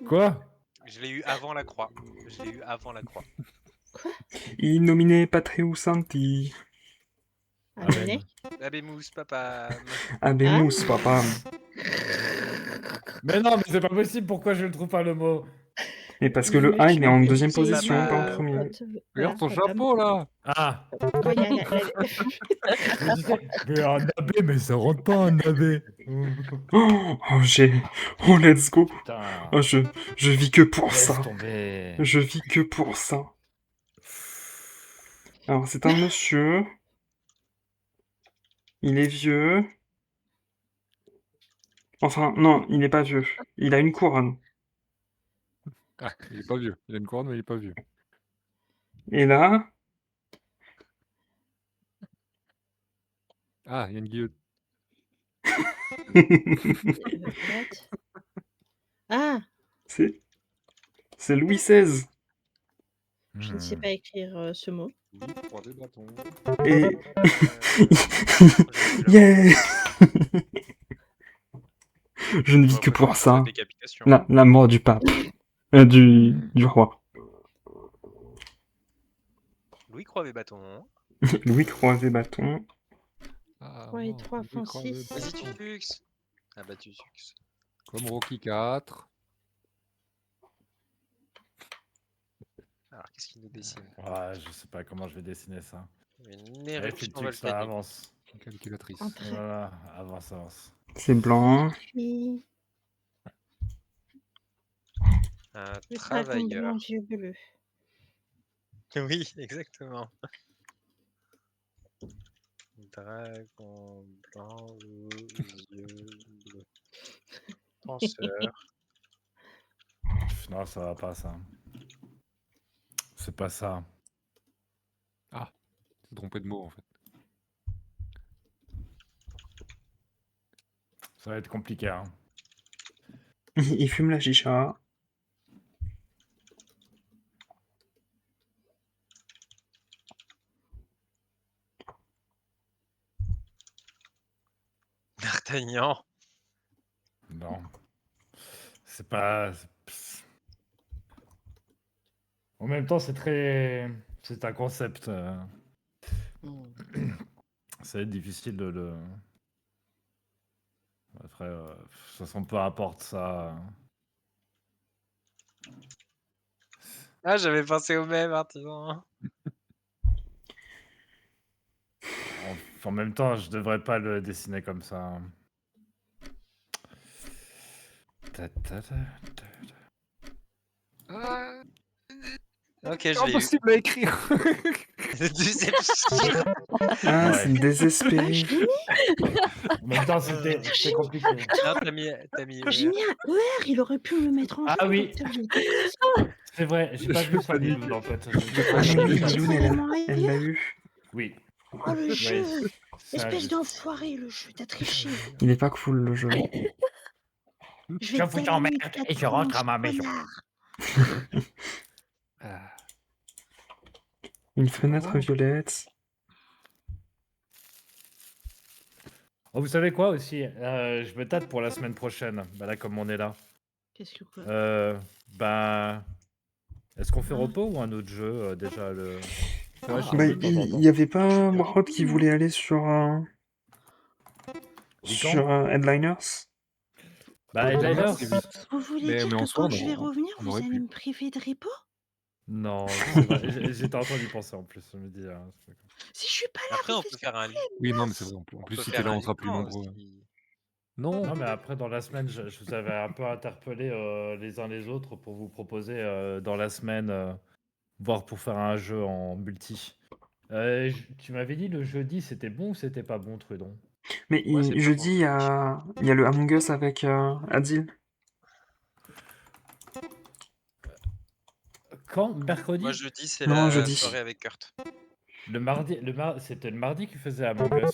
Quoi? Je l'ai eu avant la croix. Je l'ai eu avant la croix. Il nominé Patreus Santi. Amen. Abemous, papa. Abemus, papa. Mais non, mais c'est pas possible, pourquoi je ne trouve pas le mot? Et parce que le A, il est en deuxième C'est position, papa. pas en premier. Regarde ton chapeau là. Ah! Quand il y a Je disais, mais un abbé, mais ça rentre pas un abbé! Oh, Oh, let's go. Putain! Oh, je vis que pour Laisse ça. tomber! Je vis que pour ça. Alors, c'est un monsieur. Il est vieux. Enfin, non, il n'est pas vieux. Il a une couronne. Ah, il est pas vieux. Il a une couronne, mais il est pas vieux. Et là, Ah, il y a une guillotine. Ah, c'est Louis XVI. je ne sais pas écrire ce mot. Oui, 3D bâton. Et... yeah. Je ne vis que pour ça. La mort du pape. Du roi. Louis Croix et bâton. Louis croisé bâton. Ah, 3 et non, 3 Louis font croisé 6. bâton. Vas-y, Tutux. Ah bah, Tutux. Comme Rocky 4. Alors, qu'est-ce qu'il nous dessine? Ouais, je sais pas comment je vais dessiner ça. Une Allez, éruption Filtux, ça volcanique. avance. Calculatrice. Voilà, avance, avance. C'est blanc. Puis, Un le dragon travailleur. blanc, yeux bleus. Oui, exactement. Dragon blanc aux yeux bleus. Penseur. Non, ça va pas, ça. C'est pas ça. C'est trompé de mot en fait. Ça va être compliqué, hein. Il fume la chicha. D'Artagnan. Non. C'est pas... En même temps, c'est très... C'est un concept. Ça va être difficile de le... Après, de toute façon, peu importe ça. Ah, j'avais pensé au même artisan. En même temps, je devrais pas le dessiner comme ça. Ok, je l'ai eu. Impossible à écrire. Déception. Ah, Ouais. c'est désespéré. En même temps, c'était compliqué. Non, t'as mis. J'ai mis un ER, il aurait pu me mettre en Ah jaune, oui. docteur, j'étais triste. C'est vrai, j'ai pas vu ça, Liloun, en fait. Ah, mais oui, Liloun, elle l'a eu. Oui. Oh le jeu, c'est espèce injuste. d'enfoiré, le jeu, t'as triché. Il est pas cool, le jeu. Je vais vous te emmerde donner et je 4 rentre à ma tranches, maison. connard. Ah, Une fenêtre violette. Oh, vous savez quoi aussi je me tâte pour la semaine prochaine. Bah là, comme on est là. Qu'est-ce que quoi? Ben, Est-ce qu'on fait repos ou un autre jeu déjà le... C'est vrai, je suis Bah, un peu de temps en il temps. y avait pas Warhol qui voulait aller sur Lican Headliners? Bah, Ouais, Headliners très vite. Vous voulez dire Mais en que soi, quand je vais revenir, on vous aurait allez pu. me priver de repo? Non, c'est vrai. J'étais en train d'y penser en plus. Je me dis, c'est d'accord. Si je suis pas là, Après, vous on faites peut ce que faire un vous lit. Oui, non, mais c'est vrai. En On plus, peut si t'es faire là, un on sera plus lican nombreux. aussi. Non, Non, mais après, dans la semaine, je vous avais un peu interpellé les uns les autres pour vous proposer dans la semaine, voir pour faire un jeu en multi. Tu m'avais dit le jeudi, c'était bon ou c'était pas bon, Trudon? Mais Ouais, c'est pas jeudi, il y a le Among Us avec Adil. Quand? Moi, Mercredi? jeudi, c'est Non, la jeudi. soirée avec Kurt. Le mardi, c'était le mardi qui faisait Among Us.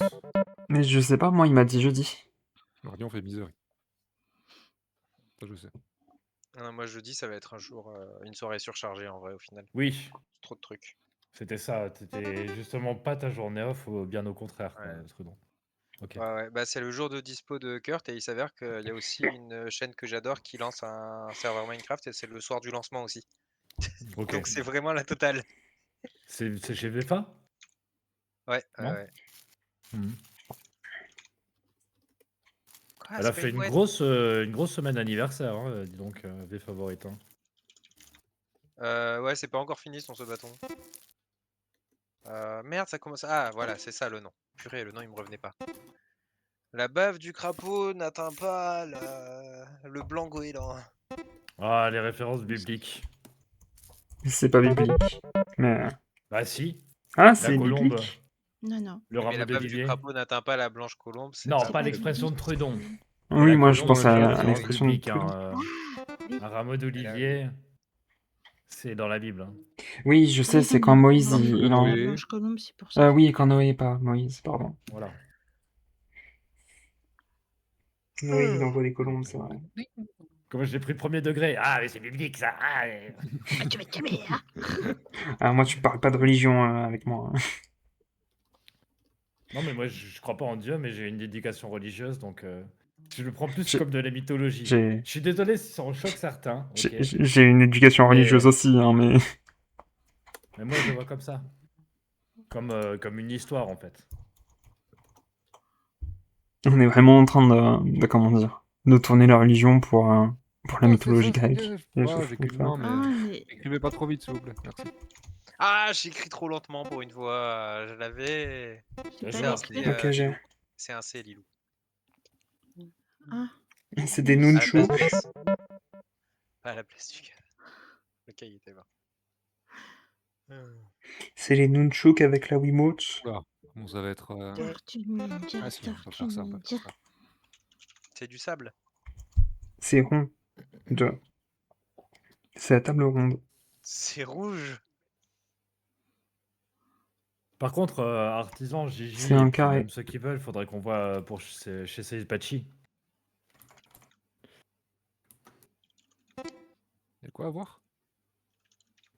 Mais je sais pas, moi, il m'a dit jeudi. mardi, on fait misery. Ça, je sais. Non, moi, jeudi, ça va être un jour, une soirée surchargée en vrai, au final. Oui, Trop de trucs. c'était ça. C'était justement pas ta journée off, ou bien au contraire, quoi, Ouais. Trudon. Ok. Ouais, bah, c'est le jour de dispo de Kurt et il s'avère qu'il y a aussi une chaîne que j'adore qui lance un serveur Minecraft et c'est le soir du lancement aussi. Ok. Donc c'est vraiment la totale. C'est chez VFA? Ouais, Non? ouais. Mhm. Quoi, Elle c'est a pas fait une une grosse semaine anniversaire, hein, dis donc, V favorite. Hein. Ouais, c'est pas encore fini son ce bâton. Merde, ça commence. Ah, voilà, c'est ça le nom. Purée, le nom il me revenait pas. La bave du crapaud n'atteint pas le blanc goéland. Ah, les références bibliques. C'est pas biblique. Mais... Bah si, Ah, la c'est colombe, biblique. Non. le Oui, mais rameau la bave du d'olivier. crapaud n'atteint pas la blanche colombe, c'est Non, pas. C'est pas pas l'expression de biblique. Trudon. Oui, la moi, je colombe, pense c'est à une référence l'expression de biblique. Trudon. Oui. Un rameau d'olivier, c'est dans la Bible. Hein. Oui, je sais, Oui, c'est non, quand mais Moïse, non, il la en... Noé. blanche colombe, c'est pour ça. oui, quand Noé, pas Moïse, pardon. Voilà. Noé, il envoie des colombes, c'est vrai. Comment je l'ai pris premier degré? Ah, mais c'est biblique ça! Ah, Ah, tu vas te calmer, hein. Ah, moi, tu parles pas de religion avec moi. Hein. Non, mais moi, je crois pas en Dieu, mais j'ai une éducation religieuse, donc je le prends plus J'ai- comme de la mythologie. J'ai Je suis désolé si ça en choque certains, ok? j'ai une éducation Mais- religieuse aussi, hein, mais... Mais moi, je le vois comme ça. Comme une histoire, en fait. On est vraiment en train de comment dire, de tourner la religion pour la Ah, mythologie c'est ça, grecque. Steph. Et Ah, je j'ai trouve qu'une ça- main, mais Ah, mais écrivez pas trop vite, s'il vous plaît. Merci. Ah, j'écris trop lentement pour une fois. Je l'avais. j'ai Bien pas joué, écrit. Ok, j'ai. Lilou. C'est un C, Lilou. Ah, C'est des À la nunchus. place du S. Pas à la place du K. Le K, il était bas. C'est les nunchuk avec la Wiimote. Oula, bon, ça va être. Tortue Ninja, Ah, si, on peut Tortue faire ça, on peut Ninja. faire ça. C'est du sable. C'est rond. C'est la table ronde. C'est rouge. Par contre, Artisan, Gigi, C'est un et puis carré. même ceux qui veulent, faudrait qu'on voit pour chez Seipachi. Il y a quoi à voir?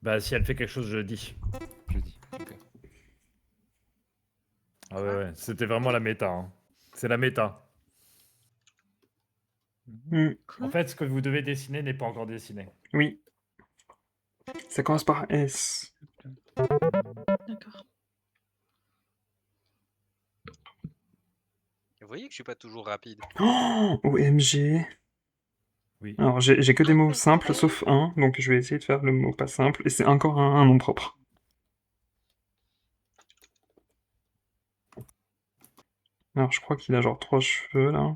Bah, si elle fait quelque chose jeudi. Jeudi. Ok. Ah ouais, c'était vraiment la méta. Hein. C'est la méta. Hmm, Quoi? En fait, ce que vous devez dessiner n'est pas encore dessiné. oui. Ça commence par S. D'accord. Vous voyez que je suis pas toujours rapide. Oh, OMG. Oui. Alors, j'ai que des mots simples, sauf un, donc je vais essayer de faire le mot pas simple, et c'est encore un nom propre. Alors, je crois qu'il a genre 3 cheveux, là.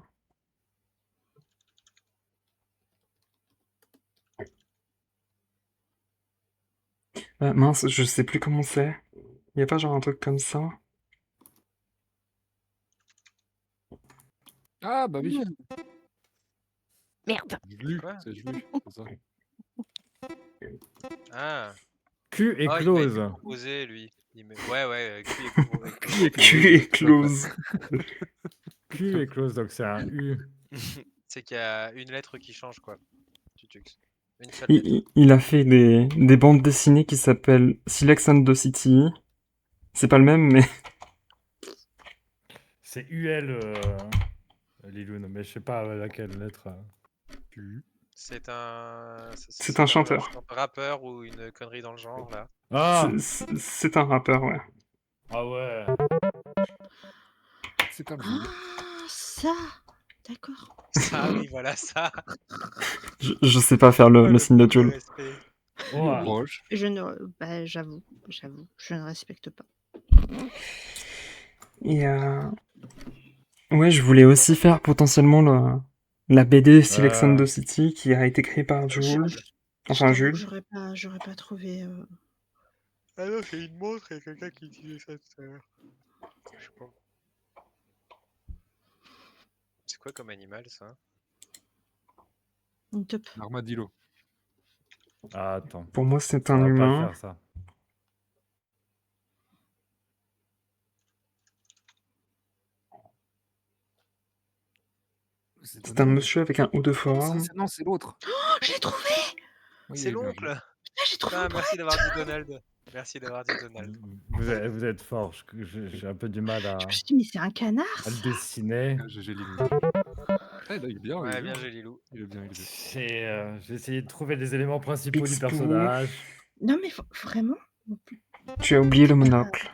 Mince, je sais plus comment c'est. Y a pas genre un truc comme ça? Ah, bah oui. Merde. Jlu, Quoi? c'est Jlu, c'est ça. Ah. Q et Oh, il m'a close. été proposé, lui. Ouais, Q et close. Q est close. Q et close, donc c'est un U. C'est qu'il y a une lettre qui change, quoi. Tutux. Une seule Il, lettre. il a fait des bandes dessinées qui s'appellent Silex and the City. C'est pas le même, mais... C'est UL, Liloun, mais je sais pas laquelle lettre. Q. C'est un. C'est un chanteur. Rappeur ou une connerie dans le genre, là. Ah C'est un rappeur, ouais. Ah ouais. C'est un jeu. Ah, ça! D'accord. Ça, oui, voilà, ça. Je sais pas faire le signe de peu Jules. respect. Oh, Oui. Proche. Je ne... Bah, j'avoue, je ne respecte pas. Et ouais, je voulais aussi faire potentiellement la BD Still Exxon City qui a été créée par Jules. Enfin, Je t'avoue que Jules. j'aurais pas trouvé... Ah non, j'ai une montre et quelqu'un qui disait ça tout à l'heure. Je sais pas. C'est quoi comme animal, ça? une top. Un armadillo. Ah, attends. Pour moi, c'est On un va pas humain. faire ça. C'est un monsieur avec un haut de forme. Non, c'est l'autre. Oh, je l'ai trouvé! Oui, C'est bien l'oncle! joué. Ah, j'ai trouvé Ah, un merci d'avoir dit Donald. Merci d'avoir dit Donald. Vous êtes fort. J'ai un peu du mal à Je me suis dit, mais c'est un canard, le ça! dessiner. Ah, GG Lilou. Ah, là, il est bien. Ouais, bien joué, Lilou. Il est bien élevé. J'ai essayé de trouver les éléments principaux du Pixpoo. personnage. Non, mais vraiment? Tu as oublié le monocle.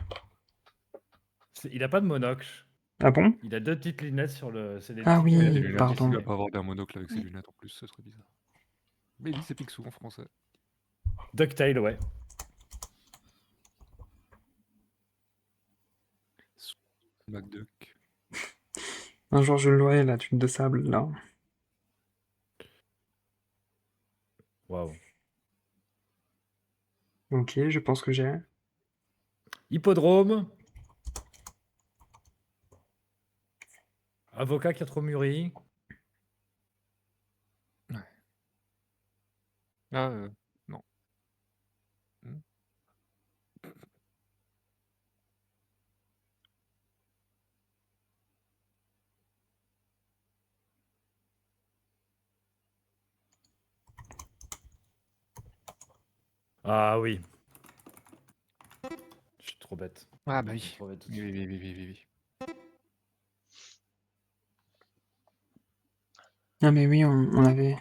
Il a pas de monocle. Ah bon? Il a 2 petites lunettes sur le. C'est des Ah petites oui, Il a des lunettes lunettes. pardon. Il va pas avoir d'un monocle avec ses Ouais. lunettes en plus, ce serait bizarre. Mais il dit c'est Picsou en français. DuckTale, ouais. McDuck. Un jour, je l'aurai, la tube de sable, là. Waouh. Ok, je pense que j'ai. Hippodrome. Avocat qui a trop mûri. Ah, non. Ah oui. Je suis trop bête. Ah, bah Je oui. suis trop bête. Oui. Ah mais oui, on avait...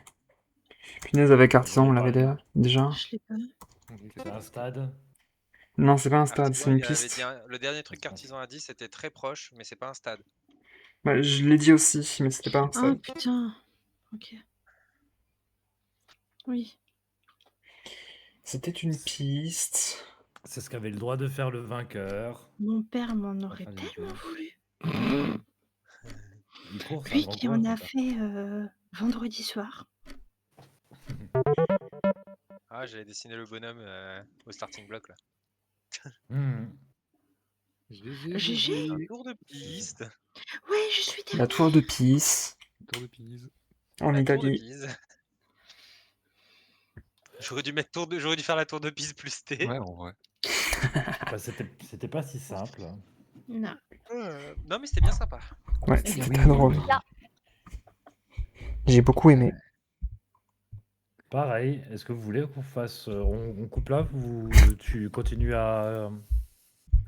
Punaise, avec Artisan, on l'avait déjà. Je l'ai pas. C'est un stade. Non, c'est pas un stade, Artisan, c'est une il avait piste. dit le dernier truc qu'Artisan a dit, c'était très proche, mais c'est pas un stade. Bah, je l'ai dit aussi, mais c'était pas un Oh stade. putain. Ok. Oui. C'était une piste. C'est ce qu'avait le droit de faire le vainqueur. Mon père m'en aurait fin du tellement jeu. voulu. Il court, c'est un Lui grand qui coureur, en a mon père. fait vendredi soir. Ah, j'allais dessiner le bonhomme au starting block, là. Hmm. GG. Un tour de piste. Ouais, je suis La terminée. tour de Pise, Tour de Pise. en La tour de Italie. Pise. J'aurais dû faire la tour de Pise plus T. Ouais, en vrai. Bah, c'était pas si simple. Non. Non, mais c'était bien sympa. Ouais, Eh c'était oui. très drôle. Là. J'ai beaucoup aimé. Pareil, est-ce que vous voulez qu'on fasse. On coupe là ou tu continues à.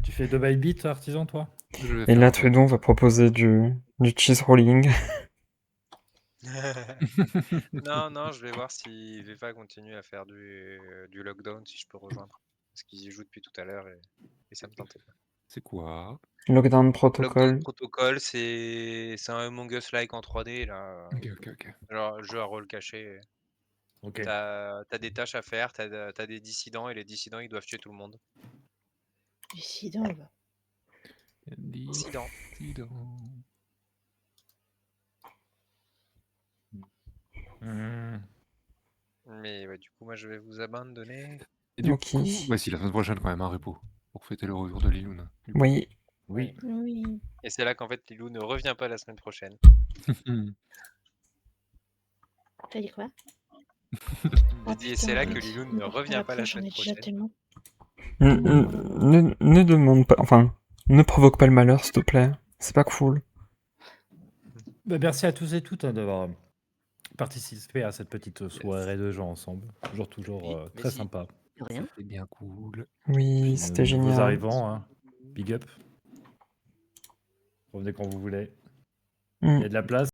Tu fais 2 by beat, Artisan, toi? Je vais Et faire là, un Tredon va proposer du cheese rolling. Non, je vais voir si Veva continue à faire du lockdown, si je peux rejoindre. Parce qu'ils y jouent depuis tout à l'heure et ça me tentait. C'est quoi? Lockdown Lockdown Protocol. Protocol, c'est un Among Us-like en 3D, là. Ok. Genre jeu à rôle caché. Ok. T'as des tâches à faire, t'as des dissidents et les dissidents ils doivent tuer tout le monde. Dissident, va. Dissidents. Hmm. Mais ouais, du coup, moi je vais vous abandonner. Et du Ok. coup, bah si, la semaine prochaine quand même un repo. Pour fêter le retour de Liloun. Oui. Oui. Oui. Et c'est là qu'en fait Lilou ne revient pas la semaine prochaine. T'as dit quoi? J'ai dit, et c'est là que Lilou ne revient pas la J'en semaine ai déjà prochaine. tellement. Ne demande pas... Enfin, ne provoque pas le malheur, s'il te plaît. C'est pas cool. Bah, merci à tous et toutes d'avoir participé à cette petite soirée de gens ensemble. Toujours Oui, très merci. sympa. De rien. C'est bien cool. Oui, Puis, c'était nouveaux génial. arrivants, hein. Big up. Revenez quand vous voulez. Mm. Il y a de la place.